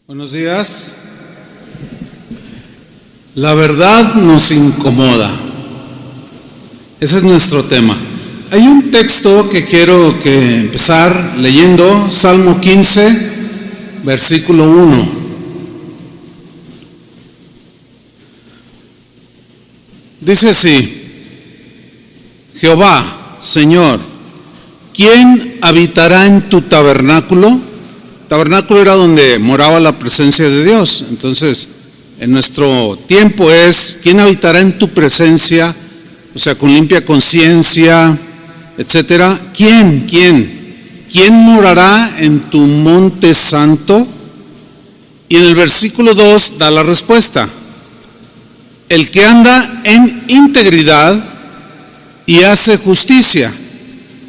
Buenos días. La verdad nos incomoda. Ese es nuestro tema. Hay un texto que quiero empezar leyendo, Salmo 15, versículo 1. Dice así: Jehová, Señor, ¿quién habitará en tu tabernáculo? Tabernáculo era donde moraba la presencia de Dios. Entonces, en nuestro tiempo es: ¿quién habitará en tu presencia? O sea, con limpia conciencia, etcétera. ¿Quién morará en tu monte santo? Y en el versículo 2 da la respuesta: el que anda en integridad y hace justicia.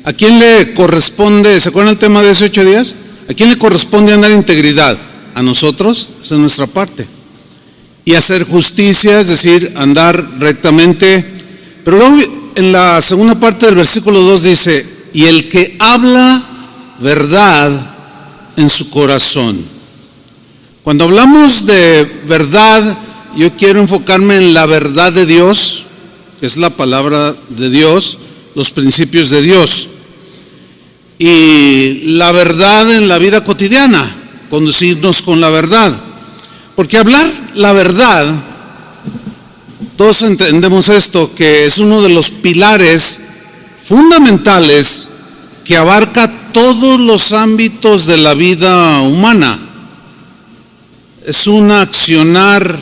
¿A quién le corresponde? ¿Se acuerdan el tema de hace 8 días? ¿A quién le corresponde andar en integridad? A nosotros, esa es nuestra parte. Y hacer justicia, es decir, andar rectamente. Pero luego en la segunda parte del versículo 2 dice: y el que habla verdad en su corazón. Cuando hablamos de verdad, yo quiero enfocarme en la verdad de Dios, que es la palabra de Dios, los principios de Dios. Y la verdad en la vida cotidiana, conducirnos con la verdad. Porque hablar la verdad, todos entendemos esto, que es uno de los pilares fundamentales que abarca todos los ámbitos de la vida humana. Es un accionar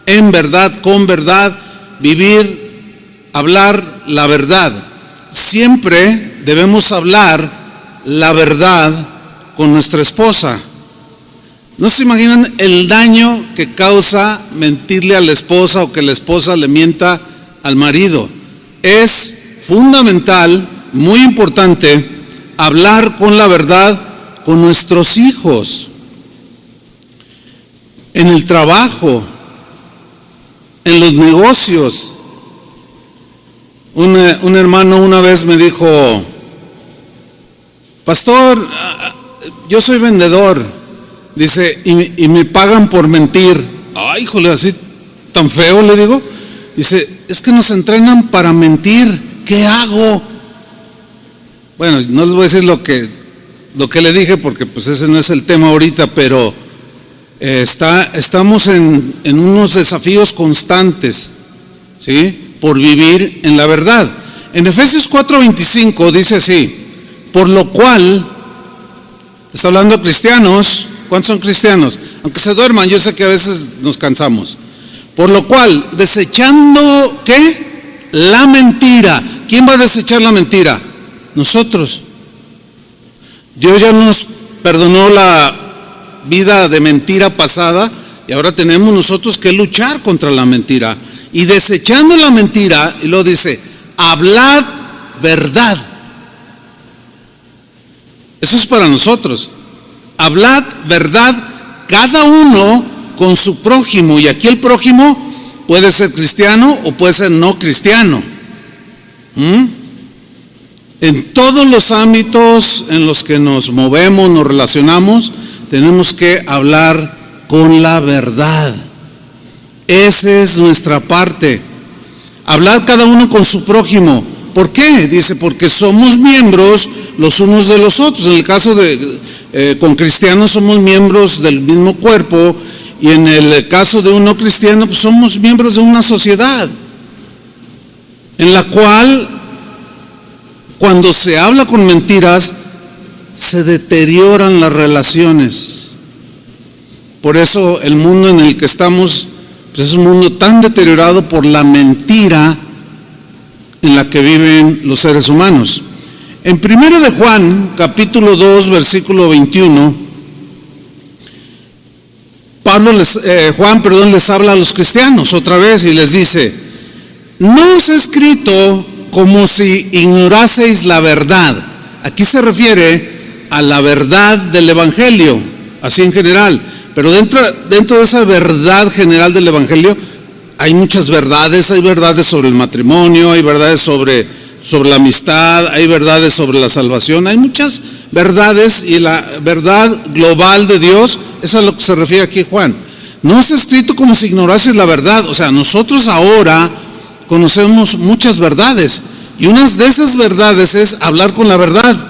en verdad, con verdad, vivir, hablar la verdad. Siempre debemos hablar la verdad con nuestra esposa. ¿No se imaginan el daño que causa mentirle a la esposa o que la esposa le mienta al marido? Es fundamental, muy importante, hablar con la verdad con nuestros hijos, en el trabajo, en los negocios. Un hermano una vez me dijo: pastor, yo soy vendedor, dice, y me pagan por mentir. Ay, híjole, así tan feo, le digo. Dice: es que nos entrenan para mentir, ¿qué hago? Bueno, no les voy a decir lo que le dije, porque pues ese no es el tema ahorita, pero estamos en unos desafíos constantes, ¿sí?, por vivir en la verdad. En Efesios 4:25 dice así: por lo cual, está hablando de cristianos. ¿Cuántos son cristianos? Aunque se duerman, yo sé que a veces nos cansamos. Por lo cual, desechando, ¿qué? La mentira. ¿Quién va a desechar la mentira? Nosotros. Dios ya nos perdonó la vida de mentira pasada y ahora tenemos nosotros que luchar contra la mentira. Y desechando la mentira, y lo dice: hablad verdad. Eso es para nosotros. Hablad verdad cada uno con su prójimo. Y aquí el prójimo puede ser cristiano o puede ser no cristiano. En todos los ámbitos en los que nos movemos, nos relacionamos, tenemos que hablar con la verdad. Esa es nuestra parte. Hablad cada uno con su prójimo. ¿Por qué? Dice: porque somos miembros los unos de los otros. En el caso de con cristianos somos miembros del mismo cuerpo, y en el caso de un no cristiano pues somos miembros de una sociedad en la cual, cuando se habla con mentiras, se deterioran las relaciones. Por eso el mundo en el que estamos pues es un mundo tan deteriorado por la mentira en la que viven los seres humanos. En 1 de Juan, capítulo 2, versículo 21, Juan les habla a los cristianos otra vez y les dice: no os he escrito como si ignoraseis la verdad. Aquí se refiere a la verdad del Evangelio, así en general. Pero dentro de esa verdad general del Evangelio hay muchas verdades. Hay verdades sobre el matrimonio, hay verdades sobre la amistad, hay verdades sobre la salvación, hay muchas verdades, y la verdad global de Dios Es a lo que se refiere aquí Juan. No está escrito como si ignorases la verdad. O sea, nosotros ahora conocemos muchas verdades. Y una de esas verdades es hablar con la verdad.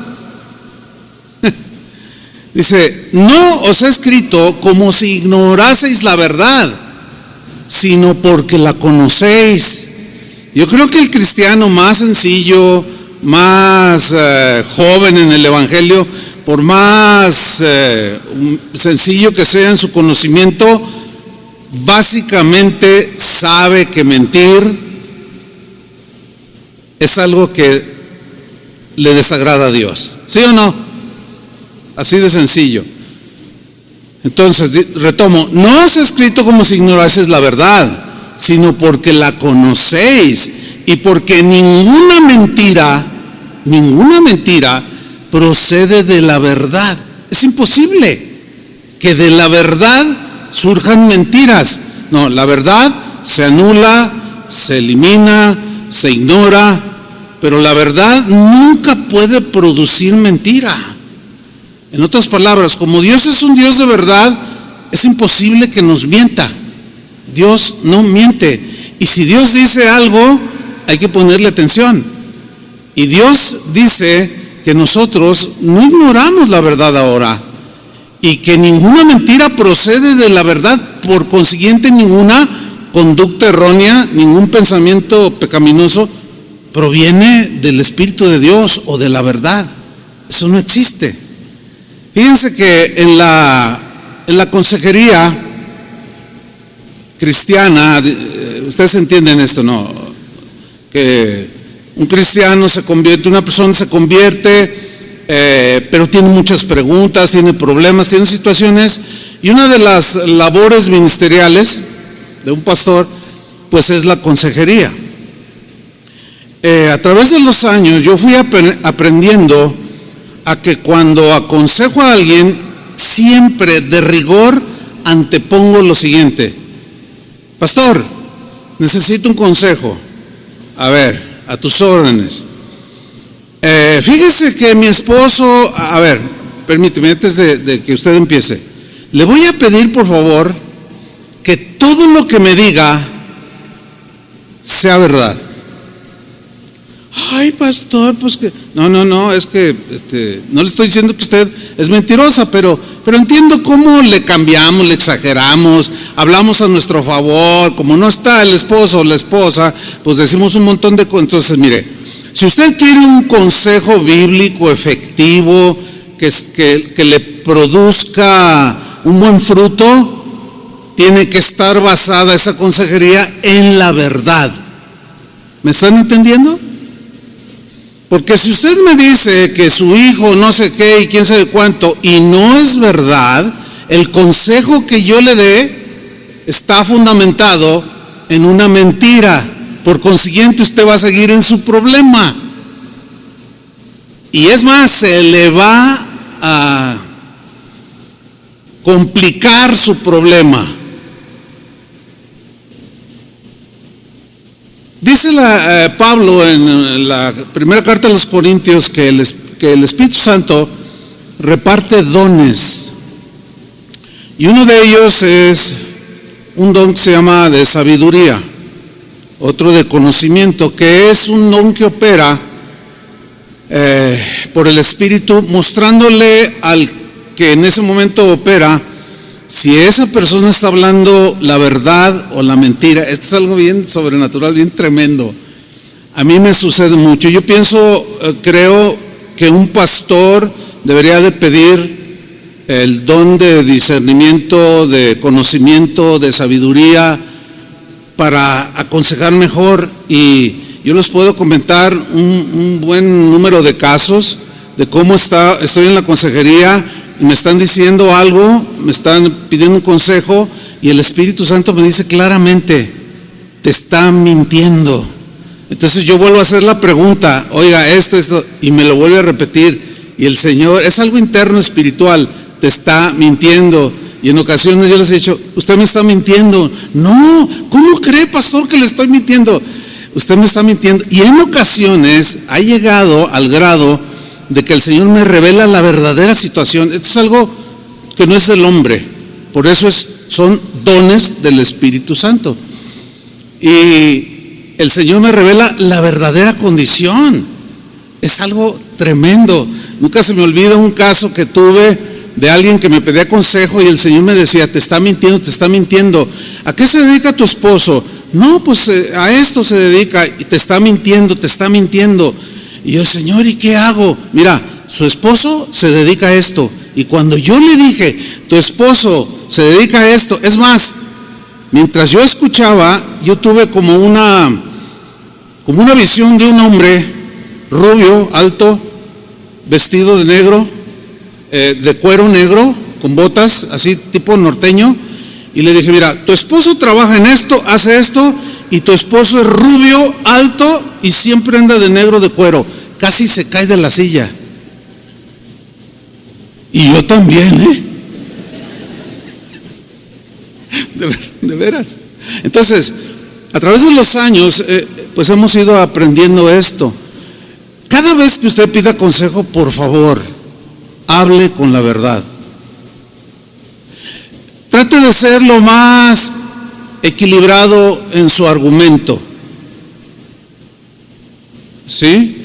Dice, no os he escrito como si ignoraseis la verdad, sino porque la conocéis. Yo creo que el cristiano más sencillo, más joven en el Evangelio, por más sencillo que sea en su conocimiento, básicamente sabe que mentir es algo que le desagrada a Dios. ¿Sí o no? Así de sencillo. Entonces, retomo, no os he escrito como si ignoraseis la verdad, sino porque la conocéis y porque ninguna mentira procede de la verdad. Es imposible que de la verdad surjan mentiras. No, la verdad se anula, se elimina, se ignora, pero la verdad nunca puede producir mentira. En otras palabras, como Dios es un Dios de verdad, es imposible que nos mienta. Dios no miente. Y si Dios dice algo, hay que ponerle atención. Y Dios dice que nosotros no ignoramos la verdad ahora. Y que ninguna mentira procede de la verdad. Por consiguiente, ninguna conducta errónea, ningún pensamiento pecaminoso proviene del Espíritu de Dios o de la verdad. Eso no existe. Fíjense que en la consejería cristiana, ustedes entienden esto, ¿no? Que un cristiano se convierte, una persona se convierte, pero tiene muchas preguntas, tiene problemas, tiene situaciones, y una de las labores ministeriales de un pastor, pues es la consejería. A través de los años yo fui aprendiendo a que cuando aconsejo a alguien, siempre de rigor antepongo lo siguiente: pastor, necesito un consejo. A ver, a tus órdenes. Fíjese que mi esposo, a ver, permíteme, antes de que usted empiece, le voy a pedir por favor que todo lo que me diga sea verdad. Ay, pastor, pues que no, es que no le estoy diciendo que usted es mentirosa, pero entiendo cómo le cambiamos, le exageramos, hablamos a nuestro favor. Como no está el esposo o la esposa, pues decimos un montón de cosas. Entonces, mire, si usted quiere un consejo bíblico efectivo que le produzca un buen fruto, tiene que estar basada esa consejería en la verdad. ¿Me están entendiendo? Porque si usted me dice que su hijo no sé qué y quién sabe cuánto, y no es verdad, el consejo que yo le dé está fundamentado en una mentira. Por consiguiente, usted va a seguir en su problema. Y es más, se le va a complicar su problema. Dice Pablo en la primera carta a los Corintios que el Espíritu Santo reparte dones. Y uno de ellos es un don que se llama de sabiduría, otro de conocimiento, que es un don que opera por el Espíritu, mostrándole al que en ese momento opera si esa persona está hablando la verdad o la mentira. Esto es algo bien sobrenatural, bien tremendo. A mí me sucede mucho. Yo creo que un pastor debería de pedir el don de discernimiento, de conocimiento, de sabiduría para aconsejar mejor. Y yo les puedo comentar un buen número de casos de cómo estoy en la consejería y me están diciendo algo, me están pidiendo un consejo y el Espíritu Santo me dice claramente: te está mintiendo. Entonces yo vuelvo a hacer la pregunta: oiga, esto, y me lo vuelve a repetir, y el Señor, es algo interno espiritual, te está mintiendo. Y en ocasiones yo les he dicho: usted me está mintiendo. No, ¿cómo cree, pastor, que le estoy mintiendo? Usted me está mintiendo. Y en ocasiones ha llegado al grado de que el Señor me revela la verdadera situación. Esto es algo que no es del hombre, Por eso son dones del Espíritu Santo. Y el Señor me revela la verdadera condición. Es algo tremendo. Nunca se me olvida un caso que tuve de alguien que me pedía consejo y el Señor me decía: te está mintiendo, te está mintiendo. ¿A qué se dedica tu esposo? No, pues a esto se dedica. Y te está mintiendo, te está mintiendo. Y yo: Señor, ¿y qué hago? Mira, su esposo se dedica a esto. Y cuando yo le dije: tu esposo se dedica a esto, es más, mientras yo escuchaba, yo tuve como una visión de un hombre rubio, alto, vestido de negro, de cuero negro, con botas, así tipo norteño. Y le dije: mira, tu esposo trabaja en esto, hace esto, y tu esposo es rubio, alto, y siempre anda de negro, de cuero. Casi se cae de la silla. Y yo también, de veras. Entonces, a través de los años, pues hemos ido aprendiendo esto. Cada vez que usted pida consejo, por favor, hable con la verdad. Trate de ser lo más equilibrado en su argumento, ¿sí?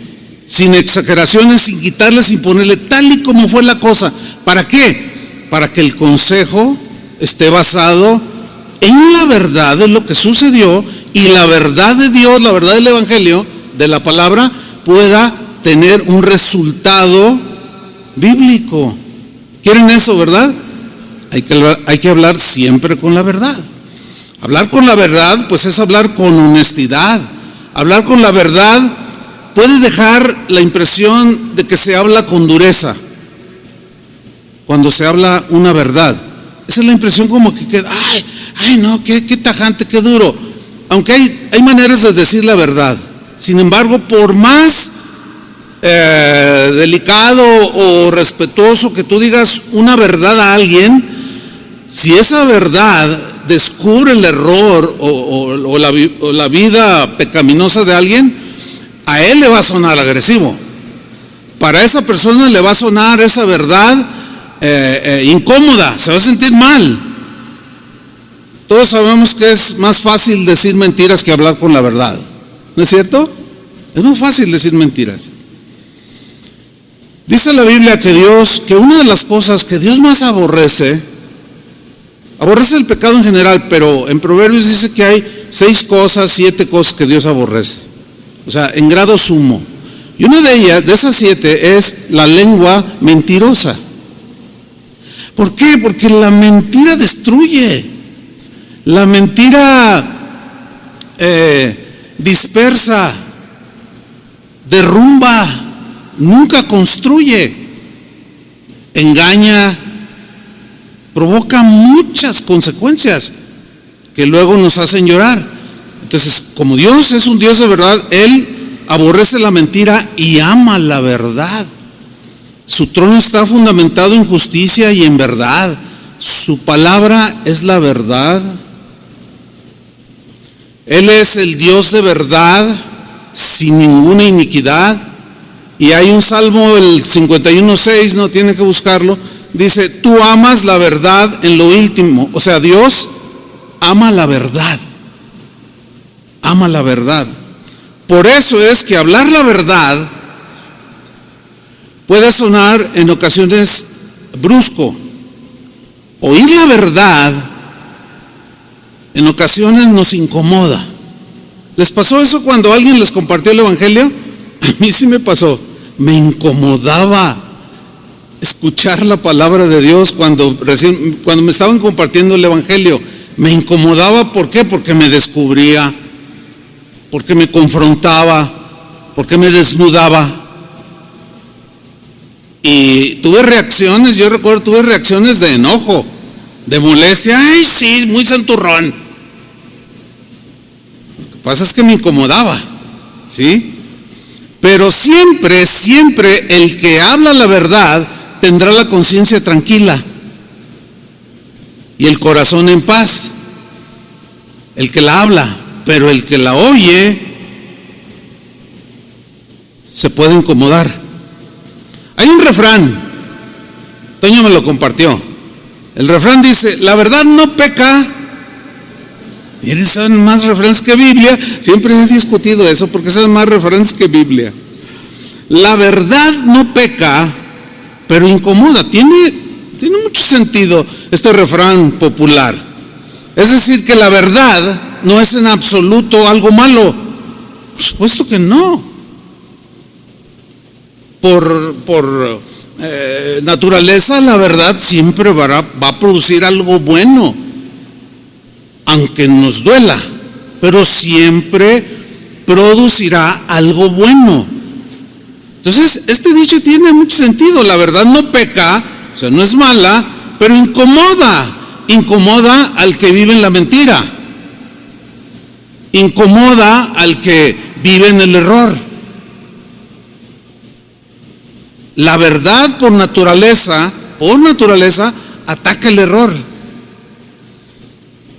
Sin exageraciones, sin quitarle, sin ponerle, tal y como fue la cosa. ¿Para qué? Para que el consejo esté basado en la verdad de lo que sucedió, y la verdad de Dios, la verdad del Evangelio, de la palabra, pueda tener un resultado bíblico. ¿Quieren eso, verdad? Hay que hablar siempre con la verdad. Hablar con la verdad, pues es hablar con honestidad. Hablar con la verdad puede dejar la impresión de que se habla con dureza cuando se habla una verdad. Esa es la impresión, como que queda: ay no, qué tajante, qué duro. Aunque hay maneras de decir la verdad. Sin embargo, por más delicado o respetuoso que tú digas una verdad a alguien, si esa verdad descubre el error o la vida pecaminosa de alguien, a él le va a sonar agresivo. Para esa persona le va a sonar esa verdad incómoda, se va a sentir mal. Todos sabemos que es más fácil decir mentiras que hablar con la verdad, ¿no es cierto? Es más fácil decir mentiras. Dice la Biblia que una de las cosas que Dios más aborrece el pecado en general, pero en Proverbios dice que hay 7 cosas que Dios aborrece, o sea, en grado sumo. Y una de ellas, de esas 7, es la lengua mentirosa. ¿Por qué? Porque la mentira destruye. La mentira dispersa, derrumba, nunca construye, engaña, provoca muchas consecuencias que luego nos hacen llorar. Entonces, como Dios es un Dios de verdad, Él aborrece la mentira y ama la verdad. Su trono está fundamentado en justicia y en verdad. Su palabra es la verdad. Él es el Dios de verdad, sin ninguna iniquidad. Y hay un salmo, el 51:6, no tiene que buscarlo, dice: tú amas la verdad en lo íntimo. O sea, Dios ama la verdad. Ama la verdad. Por eso es que hablar la verdad puede sonar en ocasiones brusco. Oír la verdad en ocasiones nos incomoda. ¿Les pasó eso cuando alguien les compartió el Evangelio? A mí sí me pasó. Me incomodaba escuchar la palabra de Dios cuando me estaban compartiendo el Evangelio. Me incomodaba, ¿por qué? Porque me descubría, porque me confrontaba, porque me desnudaba. Y tuve reacciones, yo recuerdo, tuve reacciones de enojo, de molestia. Ay, sí, muy santurrón. Lo que pasa es que me incomodaba, ¿sí? Pero siempre el que habla la verdad tendrá la conciencia tranquila y el corazón en paz. El que la habla, pero el que la oye se puede incomodar. Hay un refrán, Toño me lo compartió. El refrán dice, la verdad no peca. Miren, son más refranes que Biblia. Siempre he discutido eso porque son más refranes que Biblia. La verdad no peca, pero incomoda. Tiene mucho sentido este refrán popular. Es decir, que la verdad no es en absoluto algo malo. Por supuesto que no. Por naturaleza, la verdad siempre va a producir algo bueno, aunque nos duela, pero siempre producirá algo bueno. Entonces, este dicho tiene mucho sentido. La verdad no peca, o sea, no es mala, pero incomoda al que vive en la mentira, incomoda al que vive en el error. La verdad por naturaleza, ataca el error,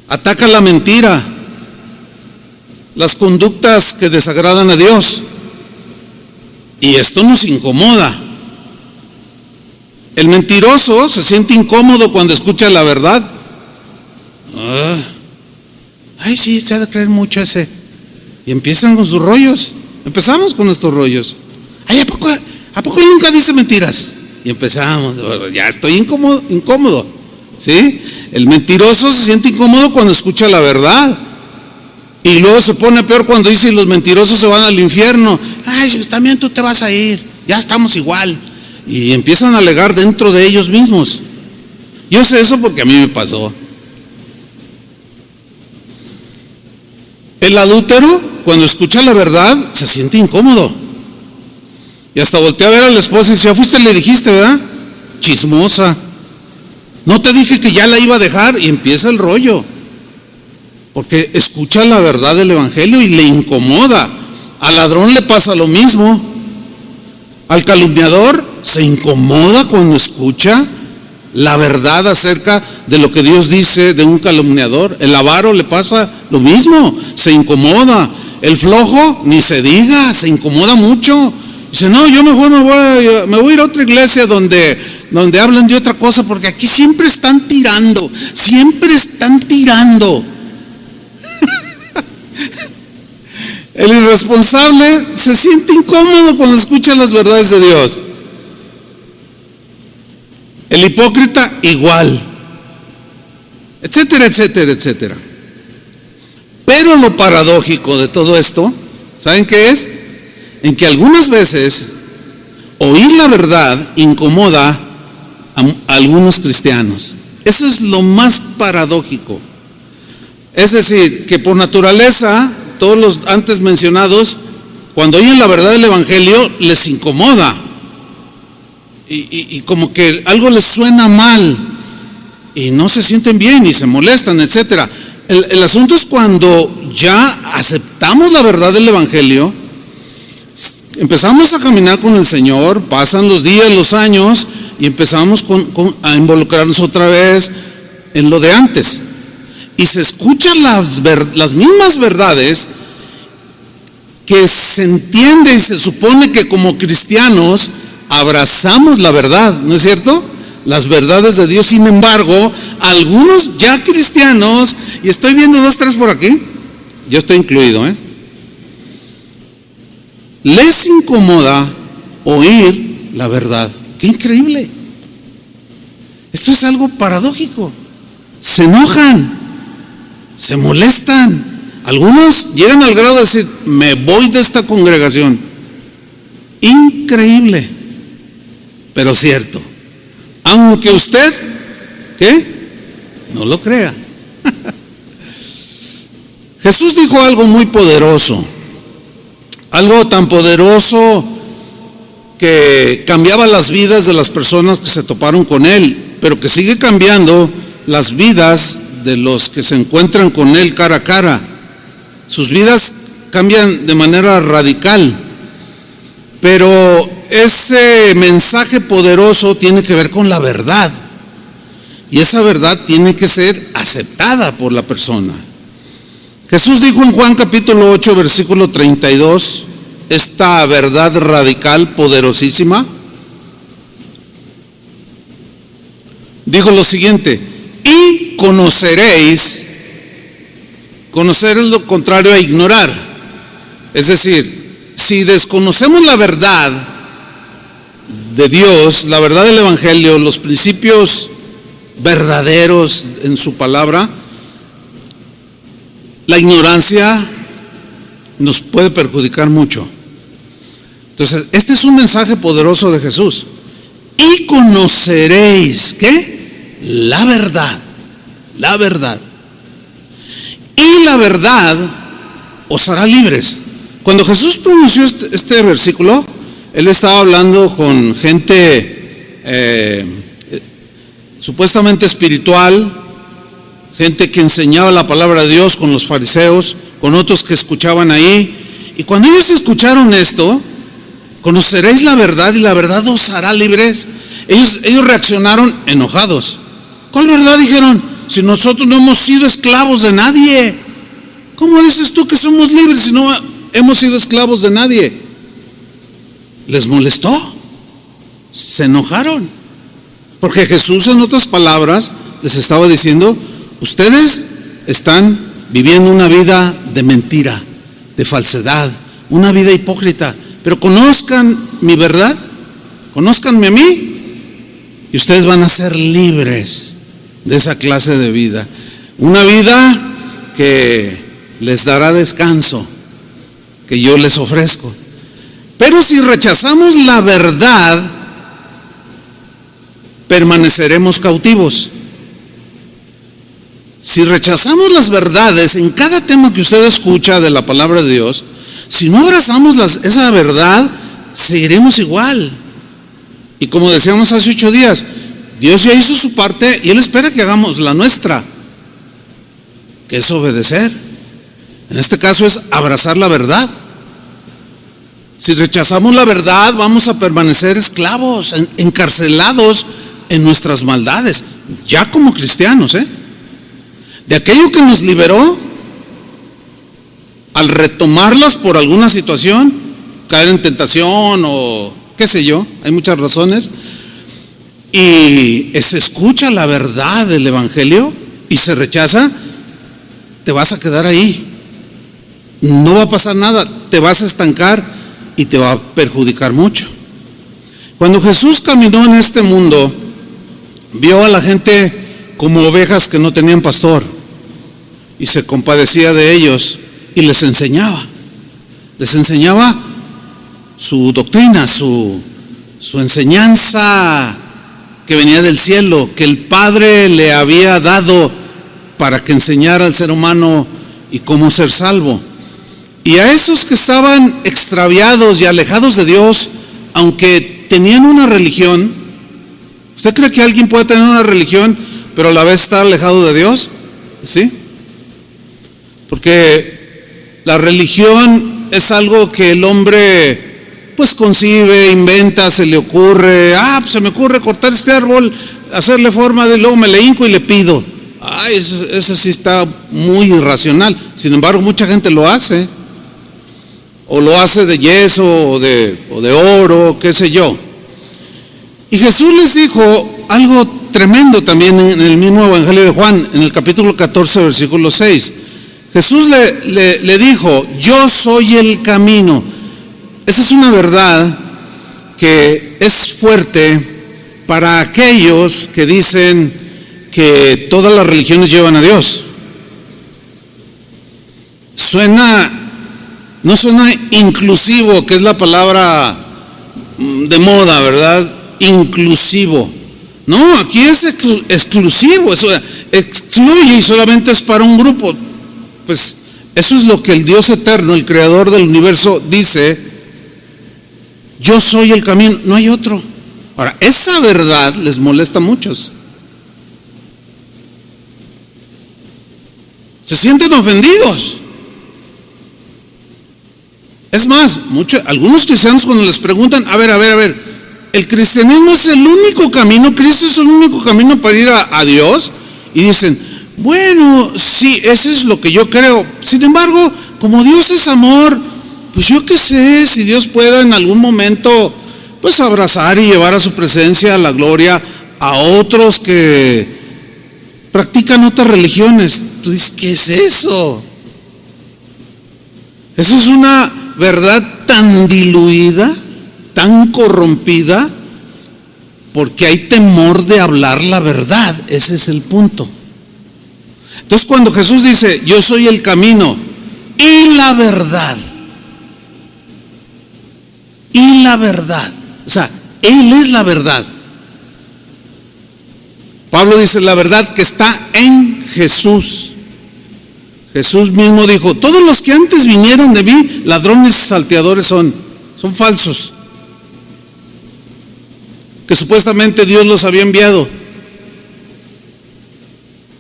ataca la mentira, las conductas que desagradan a Dios. Y esto nos incomoda. El mentiroso se siente incómodo cuando escucha la verdad. Ay, sí, se ha de creer mucho ese. Y empiezan con sus rollos. Empezamos con estos rollos. Ay, ¿a poco él nunca dice mentiras? Y empezamos, ya estoy incómodo. ¿Sí? El mentiroso se siente incómodo cuando escucha la verdad. Y luego se pone peor cuando dice, los mentirosos se van al infierno. Ay, pues también tú te vas a ir, ya estamos igual. Y empiezan a alegar dentro de ellos mismos. Yo sé eso porque a mí me pasó. El adúltero, cuando escucha la verdad, se siente incómodo. Y hasta voltea a ver a la esposa y dice, ya fuiste, le dijiste, ¿verdad? Chismosa. No te dije que ya la iba a dejar. Y empieza el rollo. Porque escucha la verdad del evangelio y le incomoda. Al ladrón le pasa lo mismo. Al calumniador se incomoda cuando escucha la verdad acerca de lo que Dios dice de un calumniador. El avaro le pasa lo mismo, se incomoda. El flojo, ni se diga, se incomoda mucho. Dice, no, yo mejor me voy a ir a otra iglesia donde hablan de otra cosa, porque aquí siempre están tirando. El irresponsable se siente incómodo cuando escucha las verdades de Dios. El hipócrita igual, etcétera, etcétera, etcétera. Pero lo paradójico de todo esto, ¿saben qué es? En que algunas veces oír la verdad incomoda a algunos cristianos. Eso es lo más paradójico. Es decir, que por naturaleza, todos los antes mencionados, cuando oyen la verdad del evangelio, les incomoda. Y como que algo les suena mal. Y no se sienten bien y se molestan, etcétera. El asunto es cuando ya aceptamos la verdad del evangelio, empezamos a caminar con el Señor, pasan los días, los años, y empezamos a involucrarnos otra vez en lo de antes. Y se escuchan las mismas verdades que se entiende y se supone que como cristianos abrazamos la verdad, ¿no es cierto? Las verdades de Dios. Sin embargo, algunos ya cristianos, y estoy viendo 2, 3 por aquí, yo estoy incluido, les incomoda oír la verdad. ¡Qué increíble! Esto es algo paradójico. Se enojan, se molestan. Algunos llegan al grado de decir, me voy de esta congregación. Increíble, pero cierto. Aunque usted, ¿qué? No lo crea. Jesús dijo algo muy poderoso. Algo tan poderoso que cambiaba las vidas de las personas que se toparon con Él, pero que sigue cambiando las vidas de los que se encuentran con Él cara a cara. Sus vidas cambian de manera radical, pero ese mensaje poderoso tiene que ver con la verdad, y esa verdad tiene que ser aceptada por la persona. Jesús dijo en Juan capítulo 8, versículo 32, esta verdad radical, poderosísima. Dijo lo siguiente: y conoceréis. Conocer es lo contrario a ignorar. Es decir, si desconocemos la verdad de Dios, la verdad del Evangelio, los principios verdaderos en su palabra, la ignorancia nos puede perjudicar mucho. Entonces, este es un mensaje poderoso de Jesús. Y conoceréis, ¿qué? La verdad. La verdad. Y la verdad os hará libres. Cuando Jesús pronunció este versículo, Él estaba hablando con gente supuestamente espiritual, gente que enseñaba la palabra de Dios, con los fariseos, con otros que escuchaban ahí. Y cuando ellos escucharon esto, conoceréis la verdad y la verdad os hará libres. Ellos reaccionaron enojados. ¿Cuál verdad? Dijeron, si nosotros no hemos sido esclavos de nadie. ¿Cómo dices tú que somos libres si no hemos sido esclavos de nadie? Les molestó, se enojaron, porque Jesús, en otras palabras, les estaba diciendo: ustedes están viviendo una vida de mentira, de falsedad, una vida hipócrita, pero conozcan mi verdad, conózcanme a mí, y ustedes van a ser libres de esa clase de vida, una vida que les dará descanso, que yo les ofrezco. Pero si rechazamos la verdad, permaneceremos cautivos. Si rechazamos las verdades en cada tema que usted escucha de la palabra de Dios, si no abrazamos esa verdad, seguiremos igual. Y como decíamos hace 8 días, Dios ya hizo su parte y Él espera que hagamos la nuestra, que es obedecer. En este caso es abrazar la verdad. Si rechazamos la verdad, vamos a permanecer esclavos, encarcelados en nuestras maldades, ya como cristianos, de aquello que nos liberó, al retomarlas por alguna situación, caer en tentación o qué sé yo, hay muchas razones, y se escucha la verdad del Evangelio y se rechaza, te vas a quedar ahí, no va a pasar nada, te vas a estancar y te va a perjudicar mucho. Cuando Jesús caminó en este mundo, vio a la gente como ovejas que no tenían pastor y se compadecía de ellos y les enseñaba su doctrina, su enseñanza que venía del cielo, que el Padre le había dado para que enseñara al ser humano y cómo ser salvo. Y a esos que estaban extraviados y alejados de Dios, aunque tenían una religión, ¿usted cree que alguien puede tener una religión pero a la vez estar alejado de Dios? ¿Sí? Porque la religión es algo que el hombre pues concibe, inventa, se le ocurre, pues se me ocurre cortar este árbol, hacerle forma de, luego me le hinco y le pido. Eso sí está muy irracional. Sin embargo, mucha gente lo hace. O lo hace de yeso o de oro, qué sé yo. Y Jesús les dijo algo tremendo también en el mismo Evangelio de Juan, en el capítulo 14, versículo 6. Jesús le dijo: yo soy el camino. Esa es una verdad que es fuerte para aquellos que dicen que todas las religiones llevan a Dios. No suena inclusivo, que es la palabra de moda, ¿verdad? Inclusivo. No, aquí es exclusivo, eso excluye y solamente es para un grupo. Pues eso es lo que el Dios eterno, el creador del universo, dice: yo soy el camino, no hay otro. Ahora, esa verdad les molesta a muchos. Se sienten ofendidos. Es más, algunos cristianos cuando les preguntan, a ver, ¿el cristianismo es el único camino? ¿Cristo es el único camino para ir a Dios? Y dicen, bueno, sí, eso es lo que yo creo. Sin embargo, como Dios es amor, pues yo qué sé, si Dios pueda en algún momento pues abrazar y llevar a su presencia, a la gloria, a otros que practican otras religiones. Tú dices, ¿qué es eso? Eso es una verdad tan diluida, tan corrompida, porque hay temor de hablar la verdad. Ese es el punto. Entonces, cuando Jesús dice, yo soy el camino y la verdad, o sea, Él es la verdad. Pablo dice, la verdad que está en Jesús. Jesús mismo dijo, todos los que antes vinieron de mí, ladrones y salteadores son falsos, que supuestamente Dios los había enviado.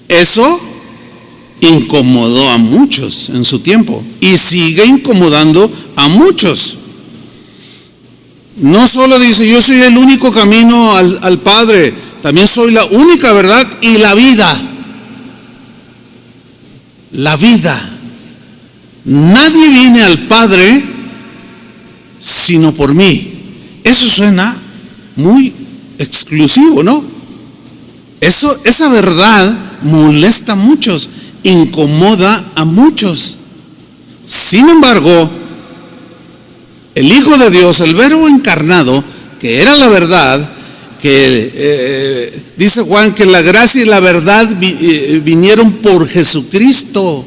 Eso incomodó a muchos en su tiempo y sigue incomodando a muchos. No solo dice, yo soy el único camino al Padre, también soy la única verdad y la vida. La vida. Nadie viene al Padre sino por mí. Eso suena muy exclusivo, ¿no? Esa verdad molesta a muchos, incomoda a muchos. Sin embargo, el Hijo de Dios, el Verbo encarnado, que era la verdad, que dice Juan que la gracia y la verdad vinieron por Jesucristo.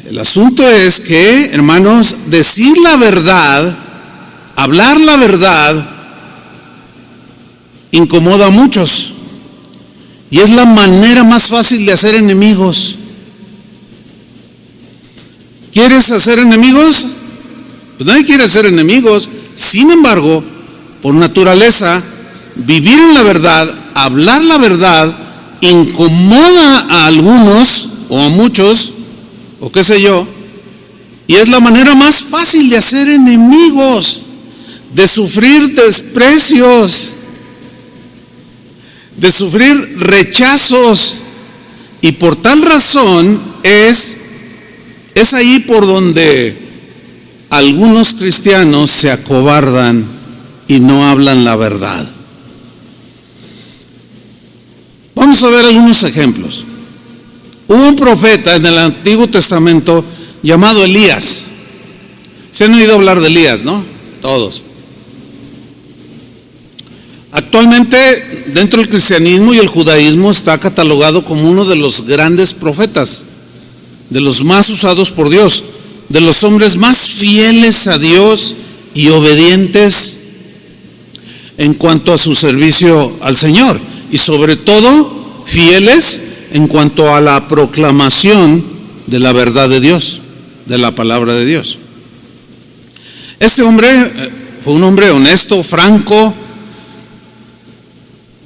El asunto es que, hermanos, decir la verdad, hablar la verdad, incomoda a muchos. Y es la manera más fácil de hacer enemigos. ¿Quieres hacer enemigos? Pues nadie quiere hacer enemigos. Sin embargo, por naturaleza, vivir en la verdad, hablar la verdad, incomoda a algunos o a muchos, o qué sé yo, y es la manera más fácil de hacer enemigos, de sufrir desprecios, de sufrir rechazos, y por tal razón es ahí por donde algunos cristianos se acobardan y no hablan la verdad. Vamos a ver algunos ejemplos. Hubo un profeta en el Antiguo Testamento llamado Elías. Se han oído hablar de Elías, ¿no? Todos. Actualmente, dentro del cristianismo y el judaísmo, está catalogado como uno de los grandes profetas, de los más usados por Dios, de los hombres más fieles a Dios y obedientes en cuanto a su servicio al Señor, y sobre todo fieles en cuanto a la proclamación de la verdad de Dios, de la palabra de Dios. Este hombre fue un hombre honesto, franco,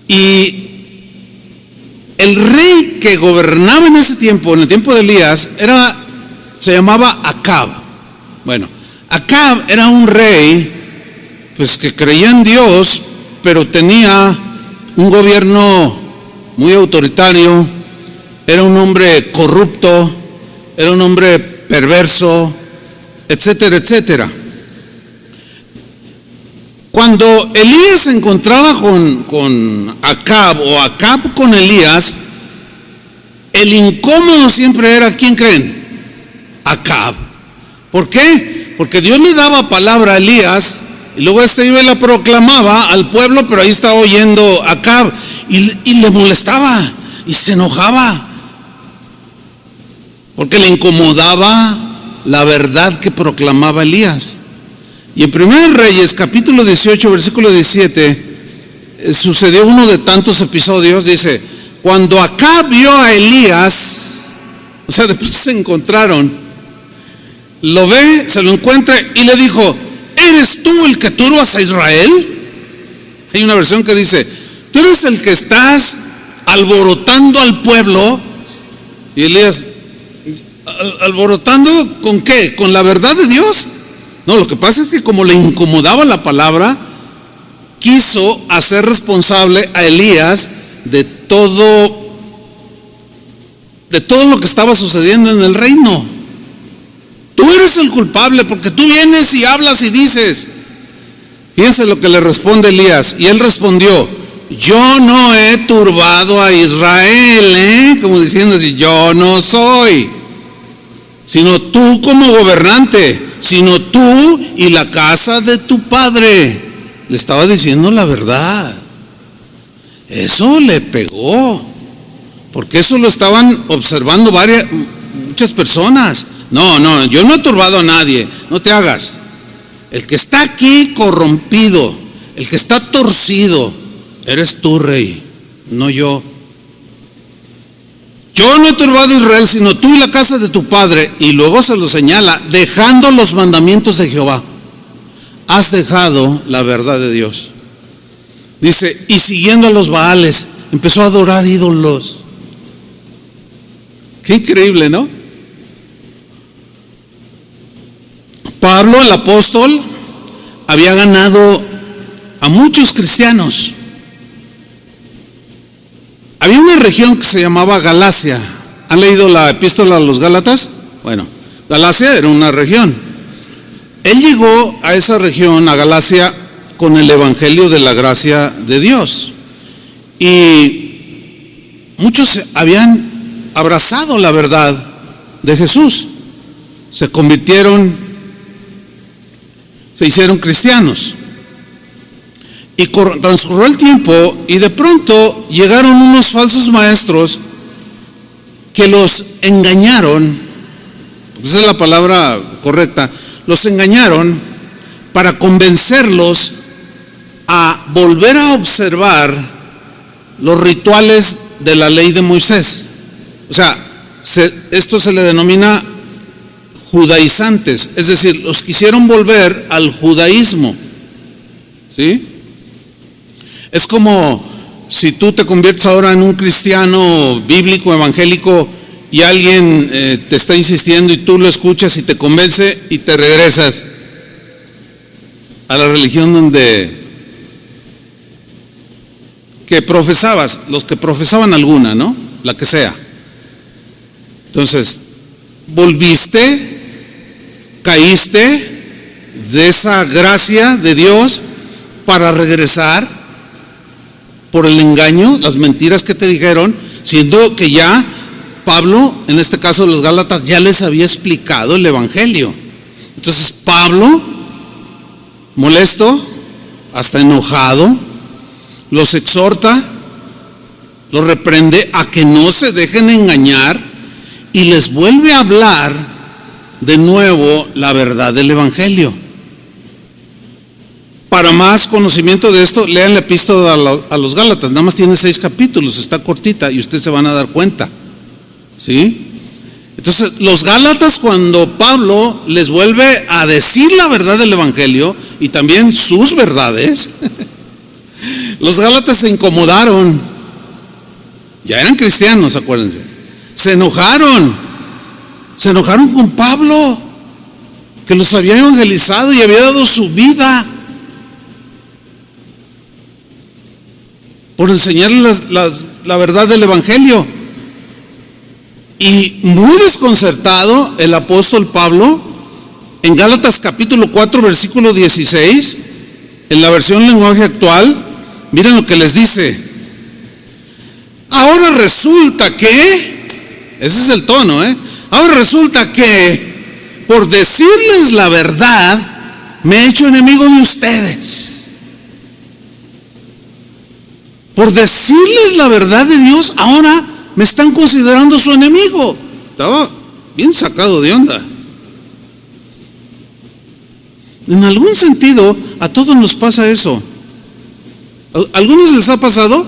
y el rey que gobernaba en ese tiempo, en el tiempo de Elías, se llamaba Acab. Bueno, Acab era un rey, pues que creía en Dios, pero tenía un gobierno muy autoritario. Era un hombre corrupto, era un hombre perverso, etcétera, etcétera. Cuando Elías se encontraba con Acab o Acab con Elías, el incómodo siempre era, ¿quién creen? Acab. ¿Por qué? Porque Dios le daba palabra a Elías y luego iba y la proclamaba al pueblo, pero ahí estaba oyendo Acab y le molestaba y se enojaba porque le incomodaba la verdad que proclamaba Elías. Y en 1 Reyes, capítulo 18, versículo 17, sucedió uno de tantos episodios. Dice, cuando Acab vio a Elías, o sea, después se encontraron, lo ve, se lo encuentra y le dijo, ¿eres tú el que turbas a Israel? Hay una versión que dice, ¿tú eres el que estás alborotando al pueblo? Y Elías, ¿alborotando con qué? ¿Con la verdad de Dios? No, lo que pasa es que como le incomodaba la palabra, quiso hacer responsable a Elías de todo lo que estaba sucediendo en el reino. Tú eres el culpable porque tú vienes y hablas y dices. Fíjense lo que le responde Elías. Y él respondió: yo no he turbado a Israel, como diciendo así, yo no soy, sino tú como gobernante, sino tú y la casa de tu padre. Le estaba diciendo la verdad. Eso le pegó, porque eso lo estaban observando muchas personas. No, yo no he turbado a nadie, no te hagas. El que está aquí corrompido, el que está torcido, eres tú, rey, no yo. Yo no he turbado a Israel, sino tú y la casa de tu padre. Y luego se lo señala, dejando los mandamientos de Jehová. Has dejado la verdad de Dios. Dice, y siguiendo a los Baales, empezó a adorar ídolos. Qué increíble, ¿no? Pablo, el apóstol, había ganado a muchos cristianos. Había una región que se llamaba Galacia. ¿Han leído la epístola a los Gálatas? Bueno, Galacia era una región. Él llegó a esa región, a Galacia, con el evangelio de la gracia de Dios. Y muchos habían abrazado la verdad de Jesús. Se convirtieron, se hicieron cristianos. Y transcurrió el tiempo y de pronto llegaron unos falsos maestros que los engañaron, esa es la palabra correcta, los engañaron para convencerlos a volver a observar los rituales de la ley de Moisés. O sea, esto se le denomina judaizantes, es decir, los quisieron volver al judaísmo, ¿sí? Es como si tú te conviertes ahora en un cristiano bíblico, evangélico, y alguien te está insistiendo y tú lo escuchas y te convence y te regresas a la religión que profesabas, los que profesaban alguna, ¿no? La que sea. Entonces, volviste, caíste de esa gracia de Dios para regresar por el engaño, las mentiras que te dijeron, siendo que ya Pablo, en este caso los Gálatas, ya les había explicado el evangelio. Entonces Pablo, molesto, hasta enojado, los exhorta, los reprende a que no se dejen engañar y les vuelve a hablar de nuevo la verdad del evangelio. Para más conocimiento de esto, lean la epístola a los Gálatas, nada más tiene 6 capítulos, está cortita y ustedes se van a dar cuenta, ¿sí? Entonces, los Gálatas, cuando Pablo les vuelve a decir la verdad del evangelio y también sus verdades, los Gálatas se incomodaron, ya eran cristianos, acuérdense, se enojaron con Pablo, que los había evangelizado y había dado su vida por enseñarles la verdad del evangelio. Y muy desconcertado el apóstol Pablo, en Gálatas capítulo 4 versículo 16, en la versión lenguaje actual, miren lo que les dice: ahora resulta que, ese es el tono, ahora resulta que por decirles la verdad me he hecho enemigo de ustedes. Por decirles la verdad de Dios, ahora me están considerando su enemigo. Estaba bien sacado de onda. En algún sentido, a todos nos pasa eso. ¿A algunos les ha pasado?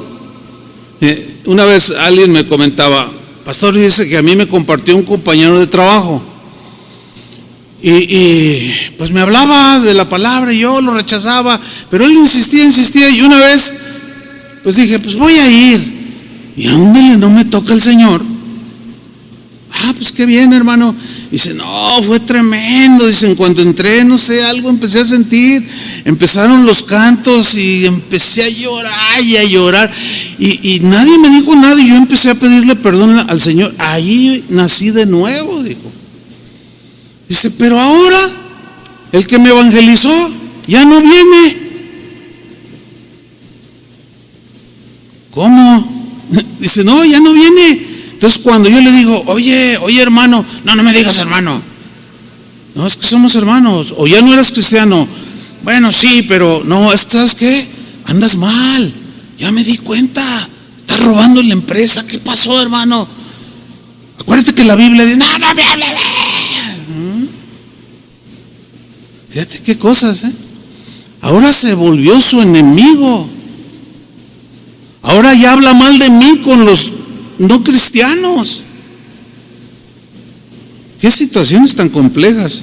Una vez alguien me comentaba: pastor, dice que a mí me compartió un compañero de trabajo. Y pues me hablaba de la palabra y yo lo rechazaba, pero él insistía, y una vez pues dije, pues voy a ir. Y ándale, no me toca el Señor. Pues qué bien, hermano. Dice, no, fue tremendo. Dice, en cuanto entré, no sé, algo empecé a sentir. Empezaron los cantos y empecé a llorar y a llorar. Y nadie me dijo nada y yo empecé a pedirle perdón al Señor. Ahí nací de nuevo, dijo. Dice, pero ahora el que me evangelizó ya no viene. ¿Cómo? Dice, no, ya no viene. Entonces cuando yo le digo, oye hermano, no me digas hermano. No, es que somos hermanos. O ya no eres cristiano. Bueno, sí, pero no, es que ¿sabes qué? Andas mal. Ya me di cuenta. Estás robando en la empresa. ¿Qué pasó, hermano? Acuérdate que la Biblia dice, no me hable. Fíjate qué cosas, ¿eh? Ahora se volvió su enemigo. Ahora ya habla mal de mí con los no cristianos. Qué situaciones tan complejas.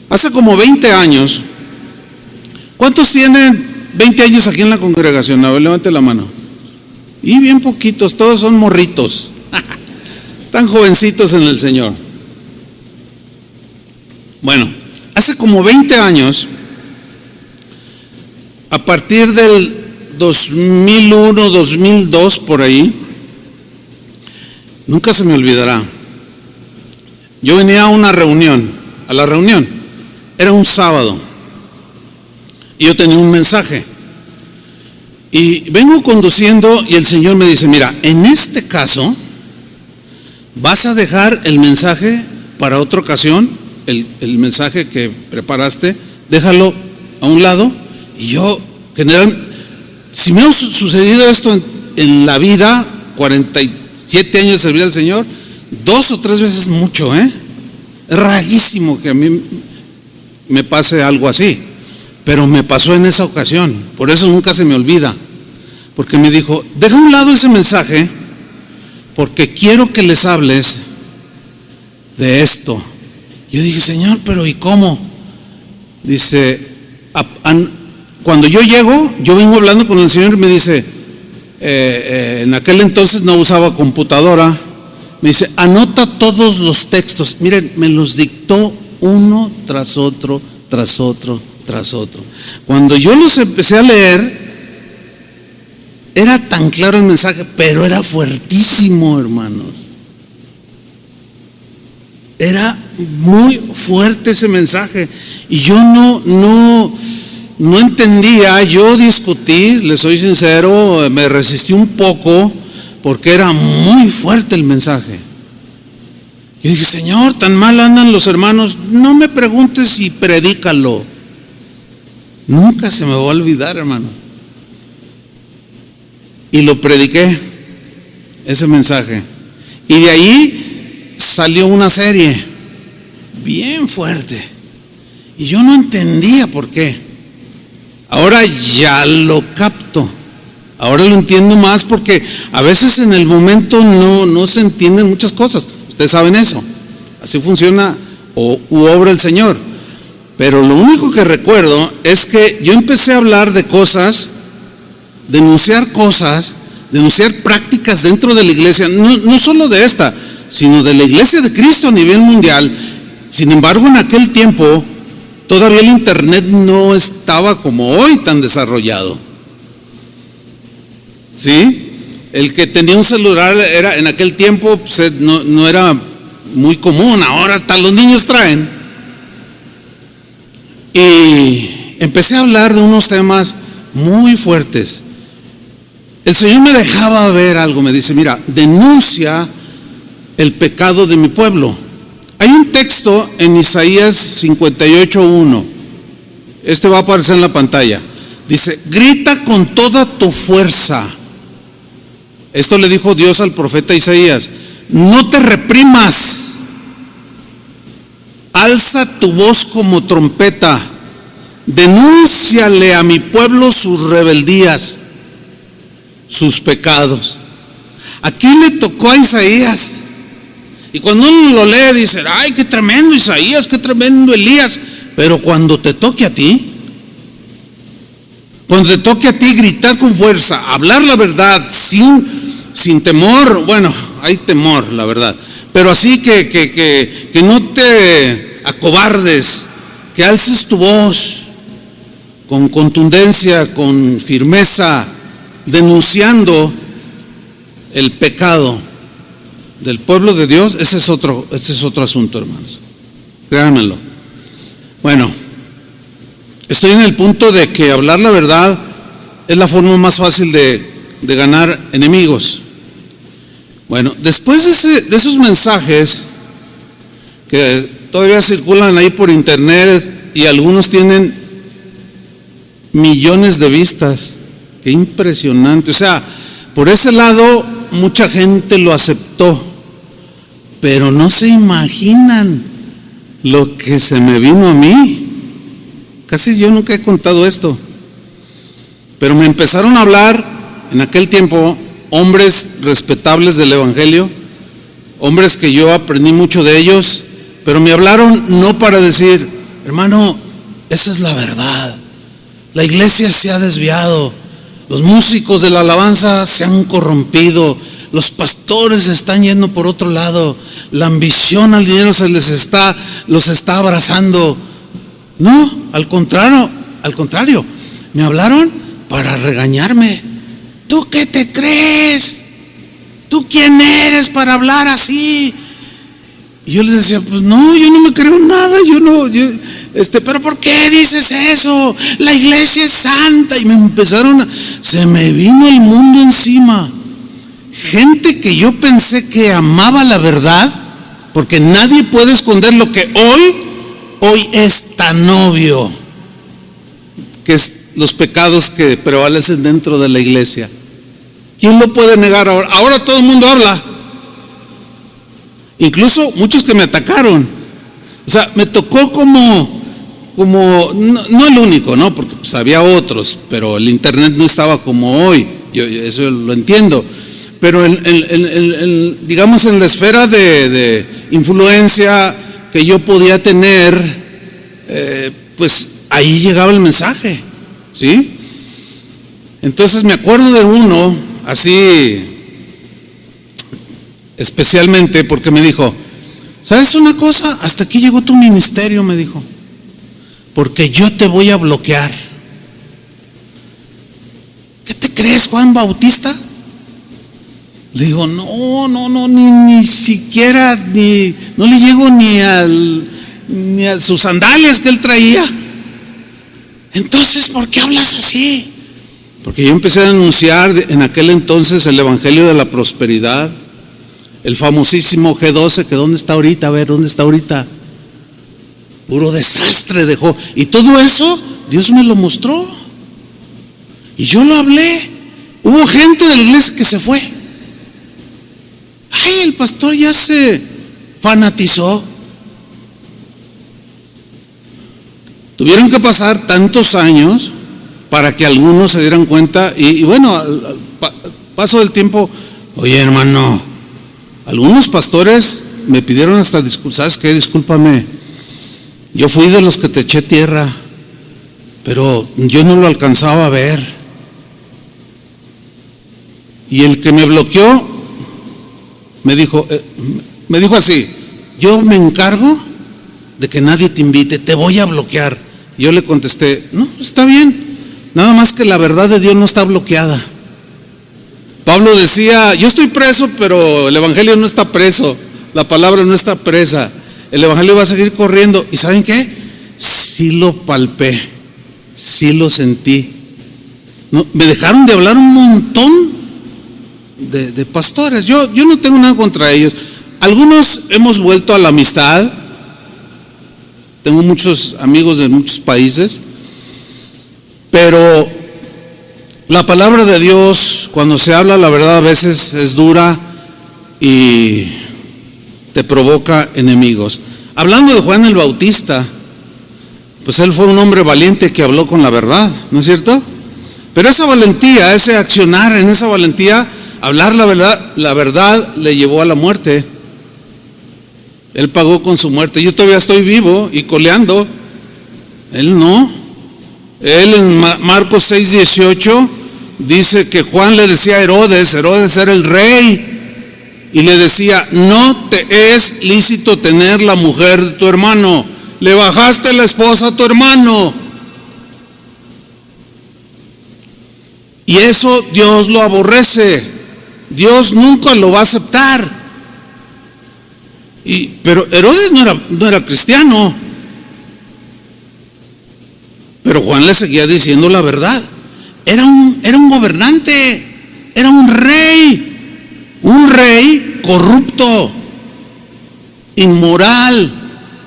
Hace como 20 años. ¿Cuántos tienen 20 años aquí en la congregación? A ver, levante la mano. Y bien poquitos, todos son morritos. Tan jovencitos en el Señor. Bueno, hace como 20 años, a partir del 2001, 2002, por ahí, nunca se me olvidará. Yo venía a la reunión, era un sábado, y yo tenía un mensaje. Y vengo conduciendo y el Señor me dice, mira, en este caso, vas a dejar el mensaje para otra ocasión, el mensaje que preparaste, déjalo a un lado. Y yo, generalmente, si me ha sucedido esto en la vida, 47 años de servir al Señor, 2 o 3 veces mucho, Es rarísimo que a mí me pase algo así, pero me pasó en esa ocasión, por eso nunca se me olvida, porque me dijo, deja a un lado ese mensaje, porque quiero que les hables de esto. Yo dije, Señor, pero ¿y cómo? Dice, cuando yo llego, yo vengo hablando con el Señor y me dice, en aquel entonces no usaba computadora, me dice, anota todos los textos. Miren, me los dictó uno tras otro, tras otro, tras otro. Cuando yo los empecé a leer, era tan claro el mensaje, pero era fuertísimo, hermanos. Era muy fuerte ese mensaje. Y yo no entendía, yo discutí, les soy sincero, me resistí un poco porque era muy fuerte el mensaje. Yo dije, Señor, tan mal andan los hermanos, no me preguntes y predícalo. Nunca se me va a olvidar, hermanos. Y lo prediqué, ese mensaje. Y de ahí salió una serie bien fuerte. Y yo no entendía por qué. Ahora ya lo capto. Ahora lo entiendo más porque a veces en el momento no se entienden muchas cosas. Ustedes saben eso. Así funciona u obra el Señor. Pero lo único que recuerdo es que yo empecé a hablar de cosas, denunciar prácticas dentro de la iglesia, no solo de esta, sino de la iglesia de Cristo a nivel mundial. Sin embargo, en aquel tiempo todavía el internet no estaba como hoy tan desarrollado. ¿Sí? El que tenía un celular era en aquel tiempo pues, no era muy común, ahora hasta los niños traen. Y empecé a hablar de unos temas muy fuertes. El Señor me dejaba ver algo, me dice, mira, denuncia el pecado de mi pueblo. Hay un texto en Isaías 58:1. Este va a aparecer en la pantalla. Dice, grita con toda tu fuerza. Esto le dijo Dios al profeta Isaías. No te reprimas. Alza tu voz como trompeta. Denúnciale a mi pueblo sus rebeldías, sus pecados. Aquí le tocó a Isaías. Y cuando uno lo lee dice, ay, qué tremendo Isaías, qué tremendo Elías. Pero cuando te toque a ti, gritar con fuerza, hablar la verdad sin temor, bueno, hay temor, la verdad, pero así que no te acobardes, que alces tu voz con contundencia, con firmeza, denunciando el pecado del pueblo de Dios. Ese es otro asunto, hermanos, créanmelo. Bueno, estoy en el punto de que hablar la verdad es la forma más fácil de ganar enemigos. Bueno, después de esos mensajes que todavía circulan ahí por internet y algunos tienen millones de vistas, qué impresionante. O sea, por ese lado mucha gente lo aceptó, pero no se imaginan lo que se me vino a mí. Casi yo nunca he contado esto, pero me empezaron a hablar en aquel tiempo hombres respetables del Evangelio, hombres que yo aprendí mucho de ellos, pero me hablaron no para decir, hermano, esa es la verdad, la iglesia se ha desviado, los músicos de la alabanza se han corrompido, los pastores están yendo por otro lado, la ambición al dinero los está abrazando. No, al contrario, me hablaron para regañarme. ¿Tú qué te crees? ¿Tú quién eres para hablar así? Y yo les decía, pues no, yo no me creo nada, pero ¿por qué dices eso? La iglesia es santa. Y se me vino el mundo encima. Gente que yo pensé que amaba la verdad, porque nadie puede esconder lo que hoy es tan obvio, que es los pecados que prevalecen dentro de la iglesia. ¿Quién lo puede negar ahora? Ahora todo el mundo habla. Incluso muchos que me atacaron. O sea, me tocó como no el único, ¿no? Porque pues había otros, pero el internet no estaba como hoy. Yo eso lo entiendo. Pero digamos en la esfera de influencia que yo podía tener, pues ahí llegaba el mensaje, ¿sí? Entonces me acuerdo de uno así especialmente porque me dijo, ¿sabes una cosa? Hasta aquí llegó tu ministerio, me dijo, porque yo te voy a bloquear. ¿Qué te crees, Juan Bautista? Le digo, no, ni siquiera, no le llego ni a sus sandalias que él traía. Entonces, ¿por qué hablas así? Porque yo empecé a anunciar en aquel entonces el Evangelio de la Prosperidad, el famosísimo G12, que ¿dónde está ahorita? A ver, ¿dónde está ahorita? Puro desastre dejó. Y todo eso, Dios me lo mostró. Y yo lo hablé. Hubo gente de la iglesia que se fue. Ay, el pastor ya se fanatizó. Tuvieron que pasar tantos años para que algunos se dieran cuenta. Y bueno, al paso del tiempo, oye hermano, algunos pastores me pidieron hasta disculpas. ¿Sabes qué? Discúlpame, yo fui de los que te eché tierra, pero yo no lo alcanzaba a ver. Y el que me bloqueó me dijo así, yo me encargo de que nadie te invite, te voy a bloquear. Y yo le contesté, no, está bien, nada más que la verdad de Dios no está bloqueada. Pablo decía, yo estoy preso, pero el evangelio no está preso, la palabra no está presa, el evangelio va a seguir corriendo. ¿Y saben qué? Sí lo palpé, sí lo sentí. No, me dejaron de hablar un montón de pastores. Yo no tengo nada contra ellos. Algunos hemos vuelto a la amistad. Tengo muchos amigos de muchos países, pero la palabra de Dios, cuando se habla la verdad, a veces es dura y te provoca enemigos. Hablando de Juan el Bautista, pues él fue un hombre valiente que habló con la verdad, ¿no es cierto? Pero esa valentía, ese accionar en esa valentía, hablar la verdad le llevó a la muerte. Él pagó con su muerte. Yo todavía estoy vivo y coleando. Él no. Él en Marcos 6:18 dice que Juan le decía a Herodes era el rey, y le decía, no te es lícito tener la mujer de tu hermano. Le bajaste la esposa a tu hermano. Y eso Dios lo aborrece. Dios nunca lo va a aceptar. Pero Herodes no era cristiano. Pero Juan le seguía diciendo la verdad. era un gobernante, era un rey corrupto, inmoral,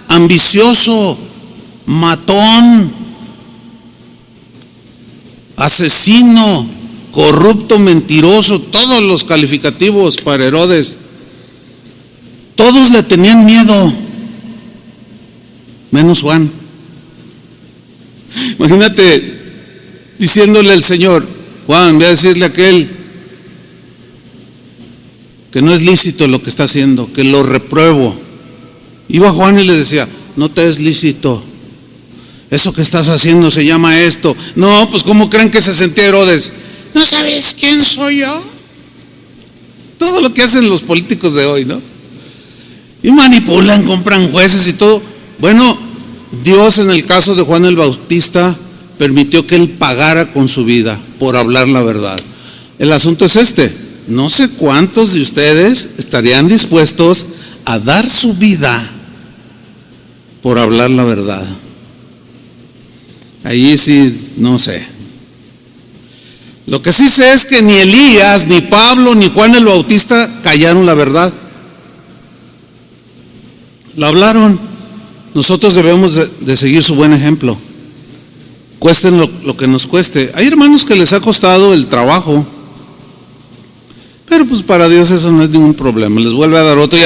ambicioso, matón, asesino, corrupto, mentiroso, todos los calificativos para Herodes. Todos le tenían miedo, menos Juan. Imagínate diciéndole al Señor: Juan, voy a decirle a aquel que no es lícito lo que está haciendo, que lo repruebo. Iba Juan y le decía: no te es lícito, eso que estás haciendo se llama esto. No, pues ¿cómo creen que se sentía Herodes? ¿No sabes quién soy yo? Todo lo que hacen los políticos de hoy, ¿no? Y manipulan, compran jueces y todo. Bueno, Dios en el caso de Juan el Bautista permitió que él pagara con su vida por hablar la verdad. El asunto es este: no sé cuántos de ustedes estarían dispuestos a dar su vida por hablar la verdad. Ahí sí, no sé. Lo que sí sé es que ni Elías, ni Pablo, ni Juan el Bautista callaron la verdad. La hablaron. Nosotros debemos de seguir su buen ejemplo, cuesten lo que nos cueste. Hay hermanos que les ha costado el trabajo, pero pues para Dios eso no es ningún problema. Les vuelve a dar otro.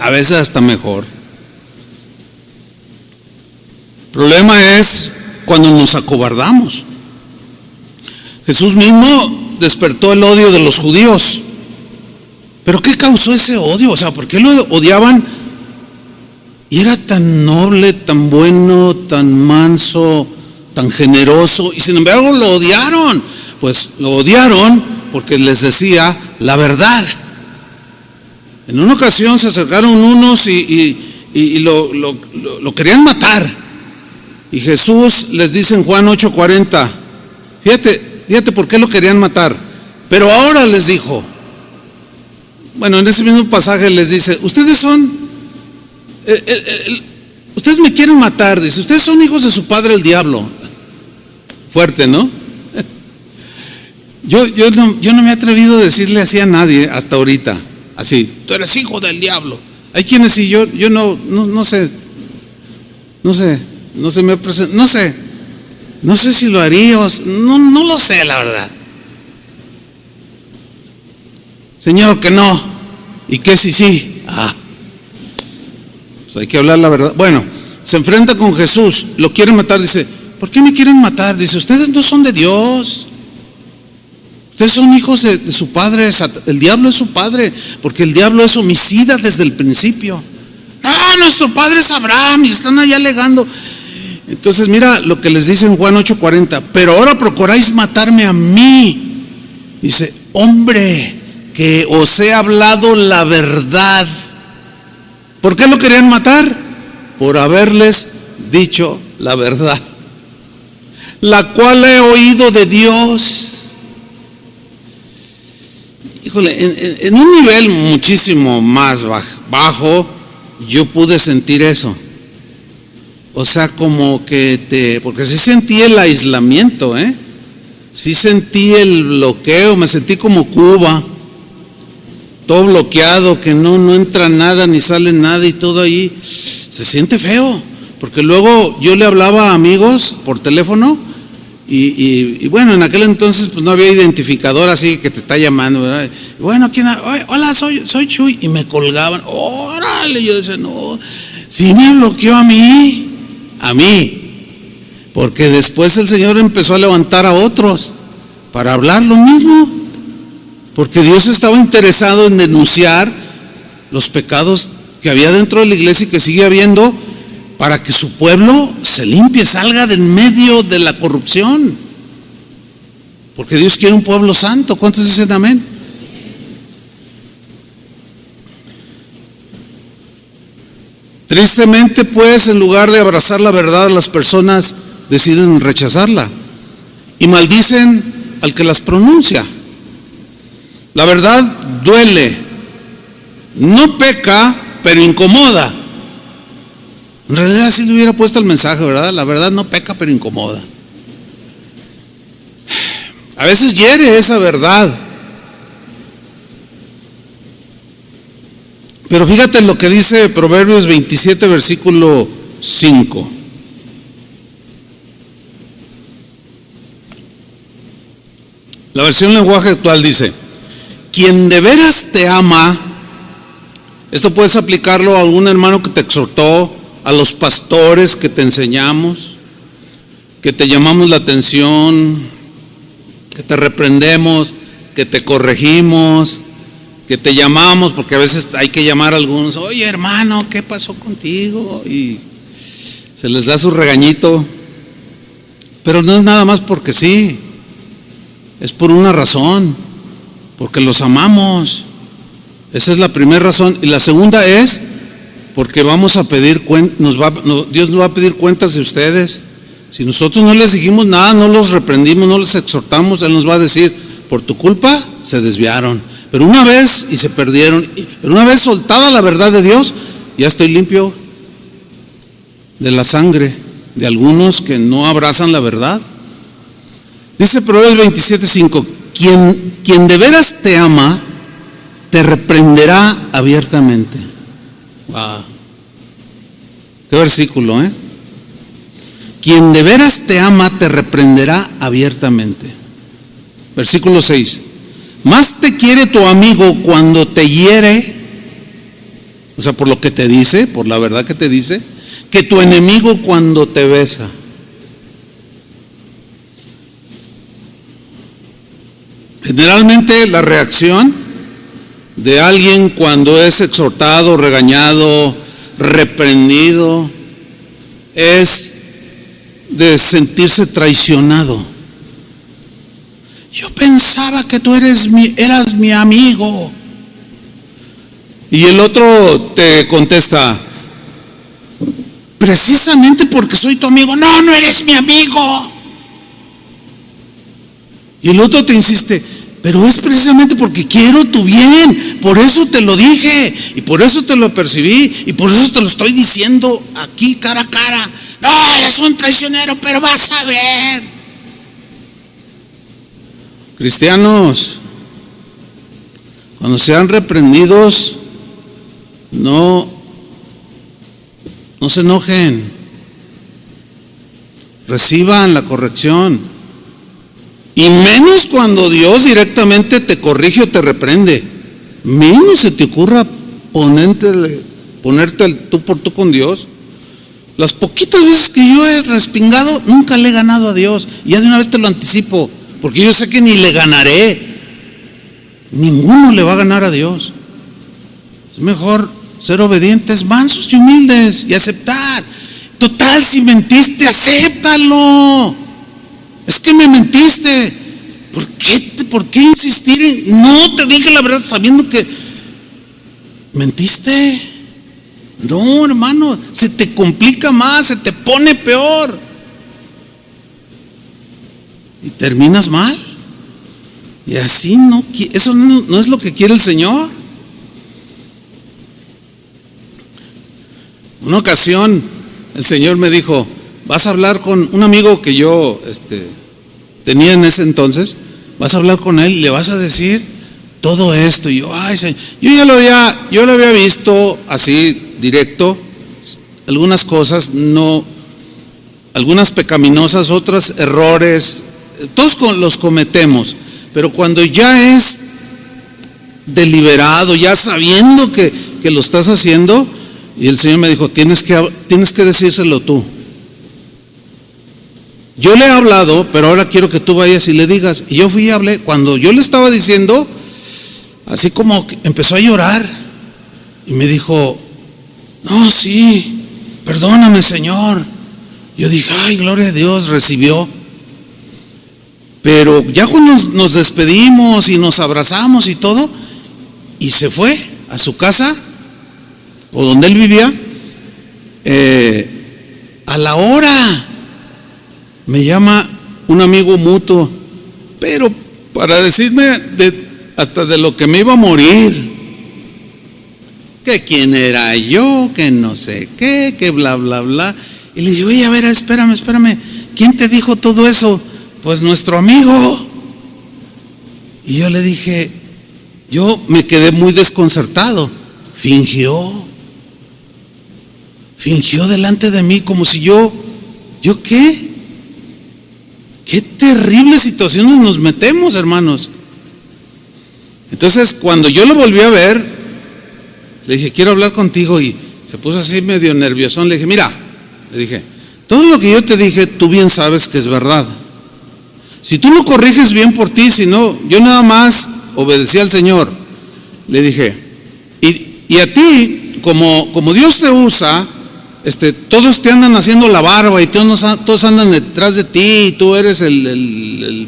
A veces hasta mejor. El problema es cuando nos acobardamos. Jesús mismo despertó el odio de los judíos. ¿Pero qué causó ese odio? O sea, ¿por qué lo odiaban? Y era tan noble, tan bueno, tan manso, tan generoso, y sin embargo lo odiaron. Pues lo odiaron porque les decía la verdad. En una ocasión se acercaron unos y lo querían matar. Y Jesús les dice en Juan 8:40, fíjate por qué lo querían matar. Pero ahora les dijo, bueno, en ese mismo pasaje les dice: ustedes me quieren matar, dice, ustedes son hijos de su padre el diablo. Fuerte, ¿no? Yo no me he atrevido a decirle así a nadie hasta ahorita. Así, tú eres hijo del diablo. Hay quienes sí, yo no sé me presento, no sé si lo haría, no lo sé, la verdad. Señor, que no, y que sí. Pues hay que hablar la verdad. Bueno, se enfrenta con Jesús, lo quieren matar, dice: ¿por qué me quieren matar? Dice: ustedes no son de Dios. Ustedes son hijos de su padre. El diablo es su padre, porque el diablo es homicida desde el principio. Nuestro padre es Abraham, y están allá alegando. Entonces mira lo que les dice en Juan 8:40: pero ahora procuráis matarme a mí. Dice: hombre, que os he hablado la verdad. ¿Por qué lo querían matar? Por haberles dicho la verdad, la cual he oído de Dios. Híjole, en un nivel muchísimo más bajo, yo pude sentir eso. O sea, como que porque sí sentí el aislamiento, sí sentí el bloqueo, me sentí como Cuba, todo bloqueado, que no entra nada ni sale nada y todo ahí. Se siente feo, porque luego yo le hablaba a amigos por teléfono Y bueno, en aquel entonces pues no había identificador así que te está llamando, ¿verdad? Bueno, ¿quién? Hola, soy Chuy. Y me colgaban. Órale, yo decía, no, sí me bloqueó a mí. Porque después el Señor empezó a levantar a otros para hablar lo mismo. Porque Dios estaba interesado en denunciar los pecados que había dentro de la iglesia y que sigue habiendo, para que su pueblo se limpie, salga de en medio de la corrupción. Porque Dios quiere un pueblo santo. ¿Cuántos dicen amén? Tristemente, pues, en lugar de abrazar la verdad, las personas deciden rechazarla y maldicen al que las pronuncia. La verdad duele, no peca, pero incomoda. En realidad así le hubiera puesto el mensaje, ¿verdad? La verdad no peca, pero incomoda. A veces hiere esa verdad. Pero fíjate lo que dice Proverbios 27, versículo 5. La versión lenguaje actual dice: quien de veras te ama, esto puedes aplicarlo a algún hermano que te exhortó, a los pastores que te enseñamos, que te llamamos la atención, que te reprendemos, que te corregimos, que te llamamos, porque a veces hay que llamar a algunos. Oye, hermano, ¿qué pasó contigo? Y se les da su regañito. Pero no es nada más porque sí, es por una razón, porque los amamos. Esa es la primera razón. Y la segunda es porque vamos a pedir Dios nos va a pedir cuentas de ustedes. Si nosotros no les dijimos nada, no los reprendimos, no les exhortamos, Él nos va a decir: por tu culpa se desviaron, pero una vez y se perdieron, pero una vez soltada la verdad de Dios, ya estoy limpio de la sangre de algunos que no abrazan la verdad. Dice Proverbios 27:5: quien de veras te ama, te reprenderá abiertamente. Wow. Qué versículo, ¿eh? Quien de veras te ama, te reprenderá abiertamente. Versículo 6: más te quiere tu amigo cuando te hiere, o sea, por lo que te dice, por la verdad que te dice, que tu enemigo cuando te besa. Generalmente la reacción de alguien cuando es exhortado, regañado, reprendido, es de sentirse traicionado. Yo pensaba que tú eras mi amigo. Y el otro te contesta: precisamente porque soy tu amigo. No, no eres mi amigo. Y el otro te insiste: pero es precisamente porque quiero tu bien, por eso te lo dije, y por eso te lo percibí, y por eso te lo estoy diciendo aquí cara a cara. No, eres un traicionero, pero vas a ver. Cristianos, cuando sean reprendidos, no se enojen, reciban la corrección. Y menos cuando Dios directamente te corrige o te reprende. Menos se te ocurra ponerte el tú por tú con Dios. Las poquitas veces que yo he respingado, nunca le he ganado a Dios. Y ya de una vez te lo anticipo, porque yo sé que ni le ganaré. Ninguno le va a ganar a Dios. Es mejor ser obedientes, mansos y humildes y aceptar. Total, si mentiste, acéptalo. Es que me mentiste. ¿Por qué insistir en no te dije la verdad sabiendo que mentiste? No, hermano, se te complica más, se te pone peor y terminas mal. Y así eso no es lo que quiere el Señor. Una ocasión el Señor me dijo: vas a hablar con un amigo que yo tenía en ese entonces, vas a hablar con él y le vas a decir todo esto. Y yo, ay, Señor, yo lo había visto así directo, algunas cosas no algunas pecaminosas, otras errores, todos los cometemos, pero cuando ya es deliberado, ya sabiendo que lo estás haciendo, y el Señor me dijo, tienes que decírselo tú. Yo le he hablado, pero ahora quiero que tú vayas y le digas. Y yo fui y hablé. Cuando yo le estaba diciendo, así como que empezó a llorar, y me dijo, no, sí, perdóname, Señor. Yo dije, ay, gloria a Dios, recibió. Pero ya cuando nos despedimos y nos abrazamos y todo, y se fue a su casa, o donde él vivía, a la hora me llama un amigo mutuo, pero para decirme hasta de lo que me iba a morir, que quién era yo, que no sé qué, que bla, bla, bla. Y le digo, oye, a ver, espérame, ¿quién te dijo todo eso? Pues nuestro amigo. Y yo le dije, yo me quedé muy desconcertado. Fingió delante de mí como si ¿yo qué? Qué terribles situaciones nos metemos, hermanos. Entonces, cuando yo lo volví a ver, le dije, quiero hablar contigo, y se puso así medio nerviosón. Le dije, mira, le dije, todo lo que yo te dije, tú bien sabes que es verdad. Si tú lo corriges, bien por ti, si no, yo nada más obedecí al Señor. Le dije, y a ti, como Dios te usa, todos te andan haciendo la barba y todos andan detrás de ti, y tú eres el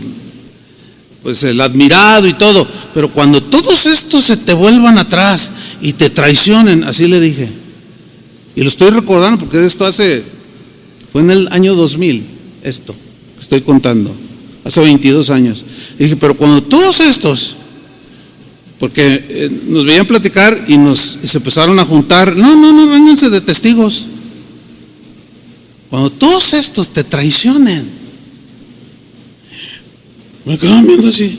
admirado y todo, pero cuando todos estos se te vuelvan atrás y te traicionen, así le dije, y lo estoy recordando porque fue en el año 2000, esto que estoy contando, hace 22 años. Le dije, pero cuando todos estos, porque nos veían platicar y se empezaron a juntar, no, vénganse de testigos. Cuando todos estos te traicionen, me quedaban viendo así.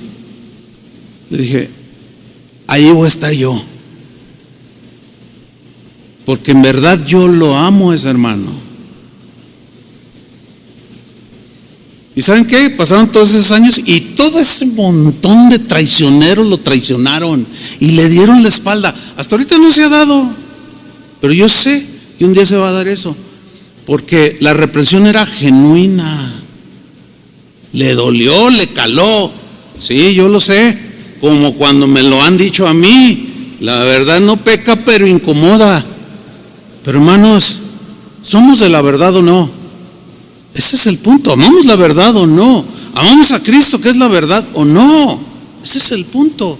Le dije, ahí voy a estar yo, porque en verdad yo lo amo a ese hermano. ¿Y saben qué? Pasaron todos esos años y todo ese montón de traicioneros lo traicionaron y le dieron la espalda. Hasta ahorita no se ha dado, pero yo sé que un día se va a dar eso, porque la represión era genuina. Le dolió, le caló. Sí, yo lo sé, como cuando me lo han dicho a mí. La verdad no peca, pero incomoda. Pero hermanos, ¿somos de la verdad o no? Ese es el punto. ¿Amamos la verdad o no? ¿Amamos a Cristo, que es la verdad, o no? Ese es el punto.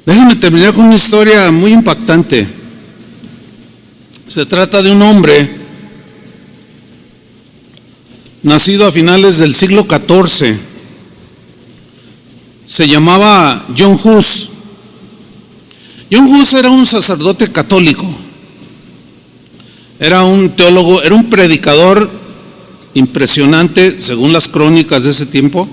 Déjenme terminar con una historia muy impactante. Se trata de un hombre nacido a finales del siglo XIV. Se llamaba John Hus. John Hus era un sacerdote católico. Era un teólogo, era un predicador impresionante, según las crónicas de ese tiempo.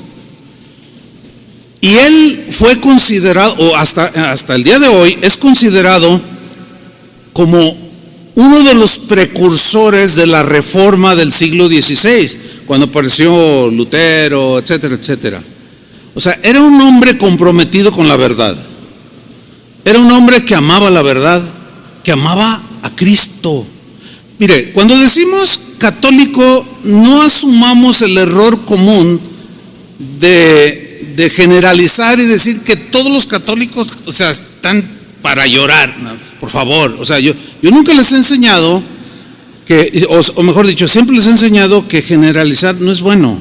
Y él fue considerado, o hasta el día de hoy, es considerado como uno de los precursores de la reforma del siglo XVI, cuando apareció Lutero, etcétera, etcétera. O sea, era un hombre comprometido con la verdad. Era un hombre que amaba la verdad, que amaba a Cristo. Mire, cuando decimos católico, no asumamos el error común de generalizar y decir que todos los católicos, o sea, están para llorar. No, por favor, o sea, yo nunca les he enseñado que, o mejor dicho, siempre les he enseñado que generalizar no es bueno.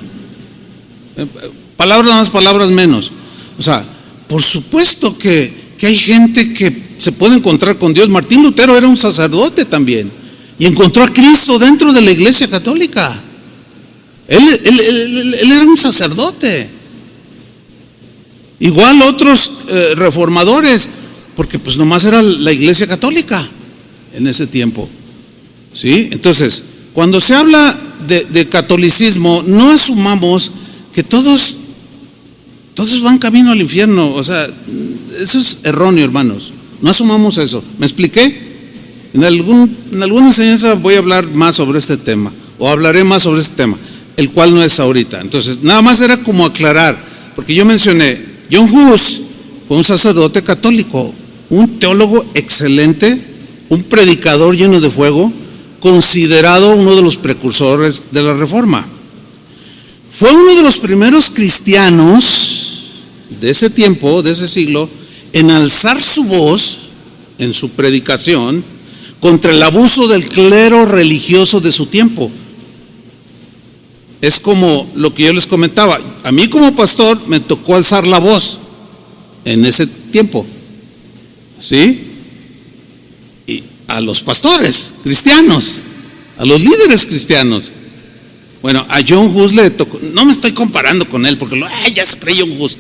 Palabras más, palabras menos. O sea, por supuesto que hay gente que se puede encontrar con Dios. Martín Lutero era un sacerdote también y encontró a Cristo dentro de la Iglesia Católica. Él era un sacerdote. Igual otros reformadores, porque pues nomás era la Iglesia Católica en ese tiempo. ¿Sí? Entonces, cuando se habla de catolicismo, no asumamos que todos van camino al infierno. O sea, eso es erróneo, hermanos. No asumamos eso. ¿Me expliqué? En alguna enseñanza voy a hablar más sobre este tema. o hablaré más sobre este tema, el cual no es ahorita. Entonces, nada más era como aclarar, porque yo mencioné, John Hus fue un sacerdote católico, un teólogo excelente, un predicador lleno de fuego, considerado uno de los precursores de la Reforma. Fue uno de los primeros cristianos de ese tiempo, de ese siglo, en alzar su voz en su predicación contra el abuso del clero religioso de su tiempo. Es como lo que yo les comentaba, a mí como pastor me tocó alzar la voz en ese tiempo, ¿sí? Y a los pastores cristianos, a los líderes cristianos. Bueno, a John Hus le tocó, no me estoy comparando con él, porque ya se cree John Hus,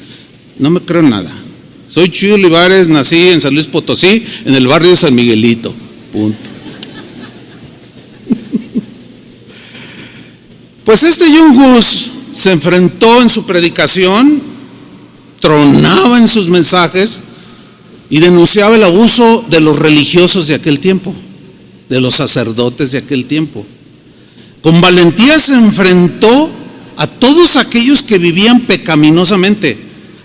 no me creo nada. Soy Chuy Olivares, nací en San Luis Potosí, en el barrio de San Miguelito, punto. Pues este John Hus se enfrentó en su predicación, tronaba en sus mensajes y denunciaba el abuso de los religiosos de aquel tiempo, de los sacerdotes de aquel tiempo. Con valentía se enfrentó a todos aquellos que vivían pecaminosamente,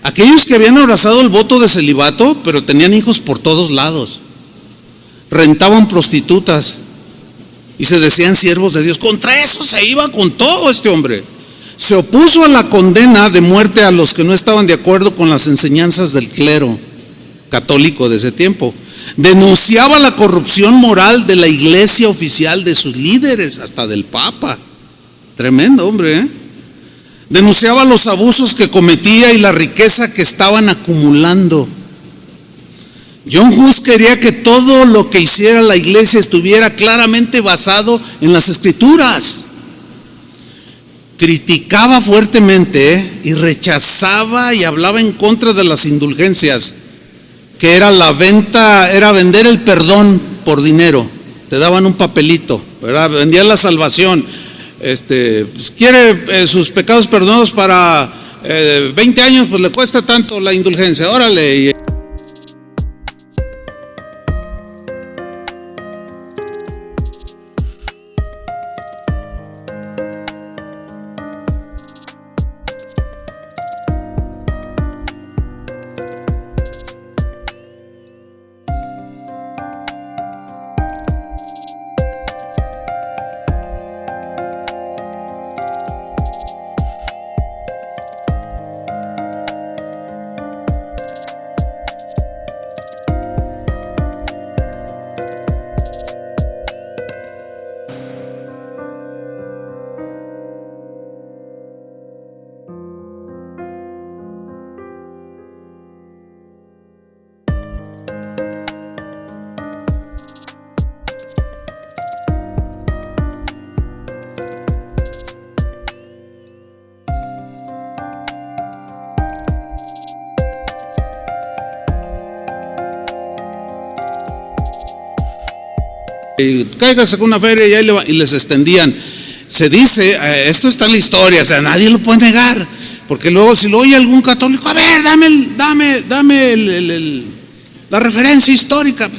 aquellos que habían abrazado el voto de celibato, pero tenían hijos por todos lados, rentaban prostitutas y se decían siervos de Dios. Contra eso se iba con todo este hombre. Se opuso a la condena de muerte a los que no estaban de acuerdo con las enseñanzas del clero católico de ese tiempo. Denunciaba la corrupción moral de la iglesia oficial, de sus líderes, hasta del Papa. Tremendo hombre, ¿eh? Denunciaba los abusos que cometía y la riqueza que estaban acumulando. John Hus quería que todo lo que hiciera la iglesia estuviera claramente basado en las Escrituras. Criticaba fuertemente y rechazaba y hablaba en contra de las indulgencias, que era era vender el perdón por dinero. Te daban un papelito, ¿verdad? Vendían la salvación. Pues quiere sus pecados perdonados para 20 años, pues le cuesta tanto la indulgencia, órale. Cáigase con una feria y les extendían. Se dice, esto está en la historia, o sea, nadie lo puede negar, porque luego si lo oye algún católico, a ver, dame la referencia histórica.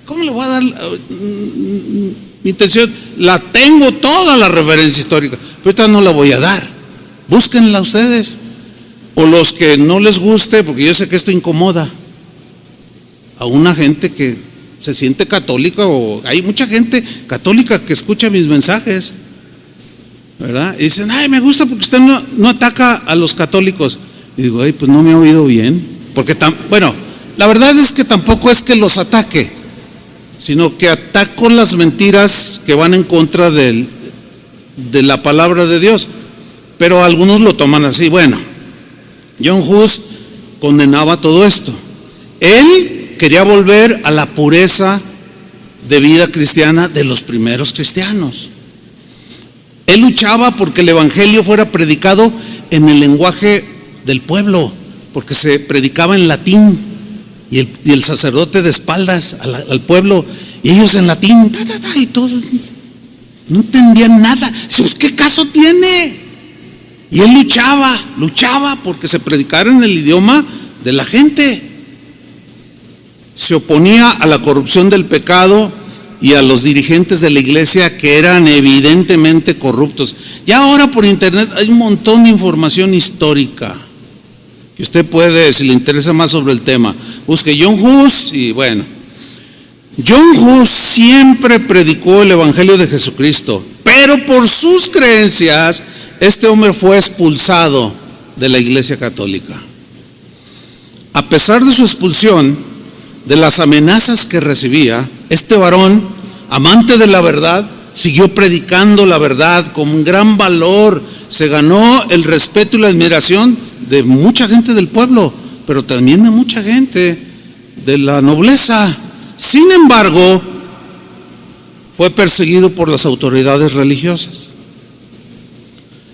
¿Cómo le voy a dar mi intención? La tengo toda la referencia histórica, pero ahorita no la voy a dar. Búsquenla ustedes, o los que no les guste, porque yo sé que esto incomoda a una gente que se siente católica, o hay mucha gente católica que escucha mis mensajes, ¿verdad? Y dicen, ay, me gusta porque usted no ataca a los católicos. Y digo, ay, pues no me ha oído bien, porque bueno, la verdad es que tampoco es que los ataque, sino que ataco las mentiras que van en contra de la palabra de Dios, pero algunos lo toman así. Bueno, John Hus condenaba todo esto. Él quería volver a la pureza de vida cristiana de los primeros cristianos. Él luchaba porque el evangelio fuera predicado en el lenguaje del pueblo, porque se predicaba en latín y el sacerdote de espaldas al pueblo, y ellos en latín, y todos no entendían nada. Pues, ¿qué caso tiene? Y él luchaba porque se predicara en el idioma de la gente. Se oponía a la corrupción del pecado y a los dirigentes de la iglesia que eran evidentemente corruptos. Ya ahora por internet hay un montón de información histórica que usted puede, si le interesa más sobre el tema, busque John Hus y bueno. John Hus siempre predicó el evangelio de Jesucristo, pero por sus creencias este hombre fue expulsado de la iglesia católica. A pesar de su expulsión, de las amenazas que recibía, este varón, amante de la verdad, siguió predicando la verdad con un gran valor. Se ganó el respeto y la admiración de mucha gente del pueblo, pero también de mucha gente de la nobleza. Sin embargo, fue perseguido por las autoridades religiosas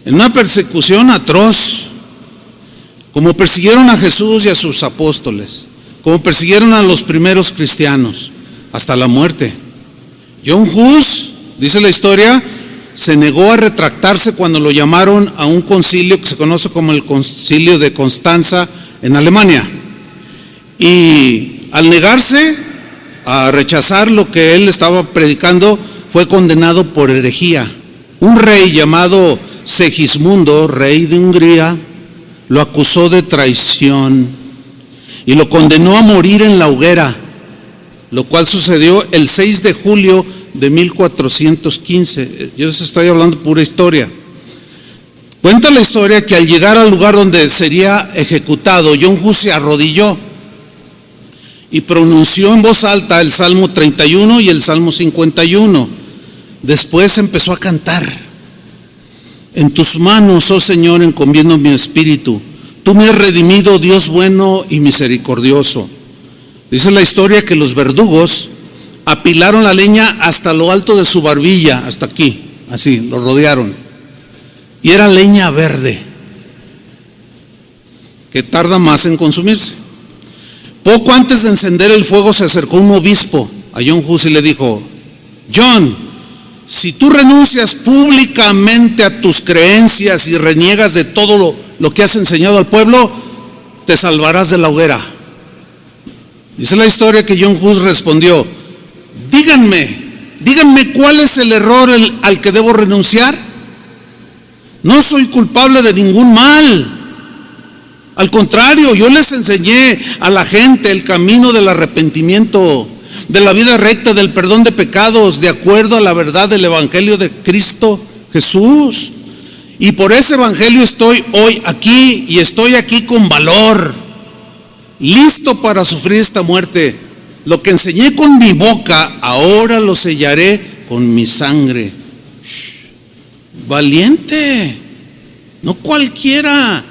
en una persecución atroz, como persiguieron a Jesús y a sus apóstoles, como persiguieron a los primeros cristianos, hasta la muerte. John Hus, dice la historia, se negó a retractarse cuando lo llamaron a un concilio que se conoce como el Concilio de Constanza en Alemania. Y al negarse a rechazar lo que él estaba predicando, fue condenado por herejía. Un rey llamado Segismundo, rey de Hungría, lo acusó de traición y lo condenó a morir en la hoguera, lo cual sucedió el 6 de julio de 1415. Yo les estoy hablando pura historia. Cuenta la historia que al llegar al lugar donde sería ejecutado, John Hus se arrodilló y pronunció en voz alta el Salmo 31 y el Salmo 51. Después empezó a cantar: en tus manos, oh Señor, encomiendo mi espíritu. Tú me has redimido, Dios bueno y misericordioso. Dice la historia que los verdugos apilaron la leña hasta lo alto de su barbilla, hasta aquí, así, lo rodearon. Y era leña verde, que tarda más en consumirse. Poco antes de encender el fuego se acercó un obispo a John Hus y le dijo: John, si tú renuncias públicamente a tus creencias y reniegas de todo lo que has enseñado al pueblo, te salvarás de la hoguera. Dice la historia que John Hus respondió: díganme cuál es el error al que debo renunciar. No soy culpable de ningún mal. Al contrario, yo les enseñé a la gente el camino del arrepentimiento, de la vida recta, del perdón de pecados, de acuerdo a la verdad del evangelio de Cristo Jesús. Y por ese evangelio estoy hoy aquí, y estoy aquí con valor, listo para sufrir esta muerte. Lo que enseñé con mi boca, ahora lo sellaré con mi sangre. Valiente, no cualquiera.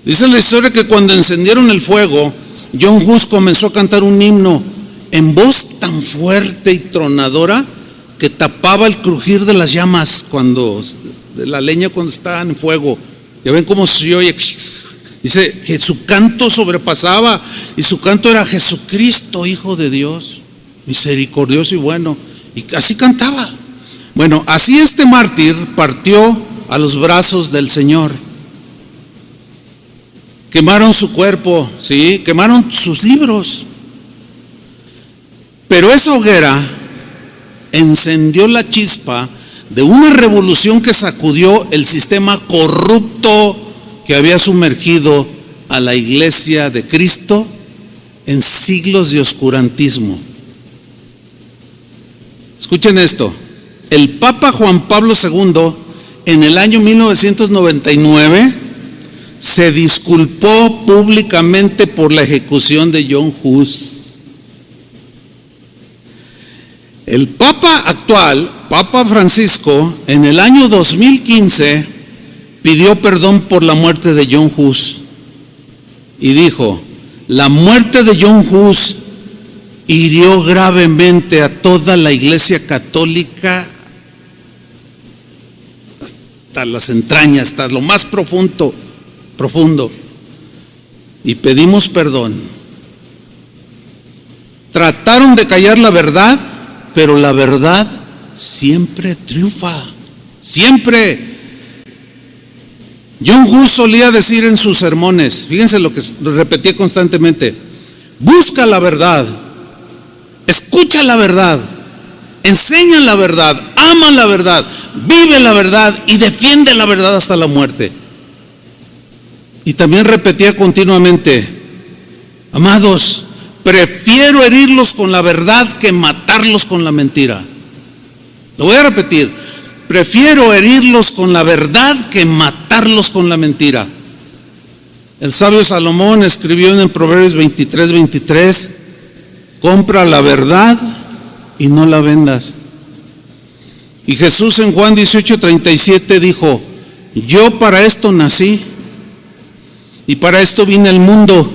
Dice la historia que cuando encendieron el fuego, John Hus comenzó a cantar un himno en voz tan fuerte y tronadora que tapaba el crujir de las llamas de la leña cuando estaba en fuego. Ya ven cómo se oye. Dice que su canto sobrepasaba, y su canto era: Jesucristo, Hijo de Dios, misericordioso y bueno. Y así cantaba. Bueno, así este mártir partió a los brazos del Señor. Quemaron su cuerpo, ¿sí? Quemaron sus libros. Pero esa hoguera encendió la chispa de una revolución que sacudió el sistema corrupto que había sumergido a la iglesia de Cristo en siglos de oscurantismo. Escuchen esto: el Papa Juan Pablo II, en el año 1999, se disculpó públicamente por la ejecución de John Hus. El Papa actual, Papa Francisco, en el año 2015, pidió perdón por la muerte de John Hus y dijo: la muerte de John Hus hirió gravemente a toda la iglesia católica hasta las entrañas, hasta lo más profundo, y pedimos perdón. Trataron de callar la verdad, pero la verdad siempre triunfa, siempre. John Hus solía decir en sus sermones, fíjense lo que repetía constantemente: busca la verdad escucha la verdad, enseña la verdad, ama la verdad, vive la verdad y defiende la verdad hasta la muerte. Y también repetía continuamente: amados, prefiero herirlos con la verdad que matarlos con la mentira. Lo voy a repetir: prefiero herirlos con la verdad que matarlos con la mentira. El sabio Salomón escribió en Proverbios 23:23: compra la verdad y no la vendas. Y Jesús en Juan 18:37 dijo: yo para esto nací y para esto vine al mundo,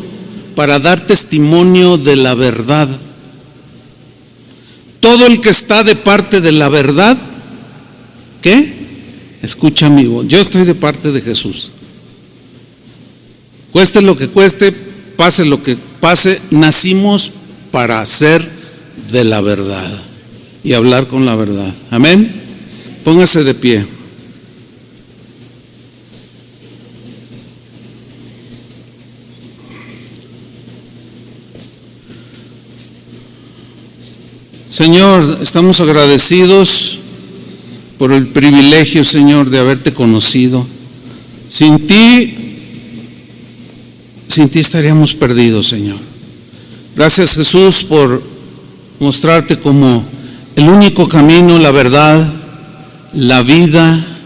para dar testimonio de la verdad. Todo el que está de parte de la verdad, ¿qué? Escucha mi voz. Yo estoy de parte de Jesús. Cueste lo que cueste, pase lo que pase, nacimos para ser de la verdad y hablar con la verdad. Amén. Póngase de pie. Señor, estamos agradecidos por el privilegio, Señor, de haberte conocido. Sin ti estaríamos perdidos, Señor. Gracias, Jesús, por mostrarte como el único camino, la verdad, la vida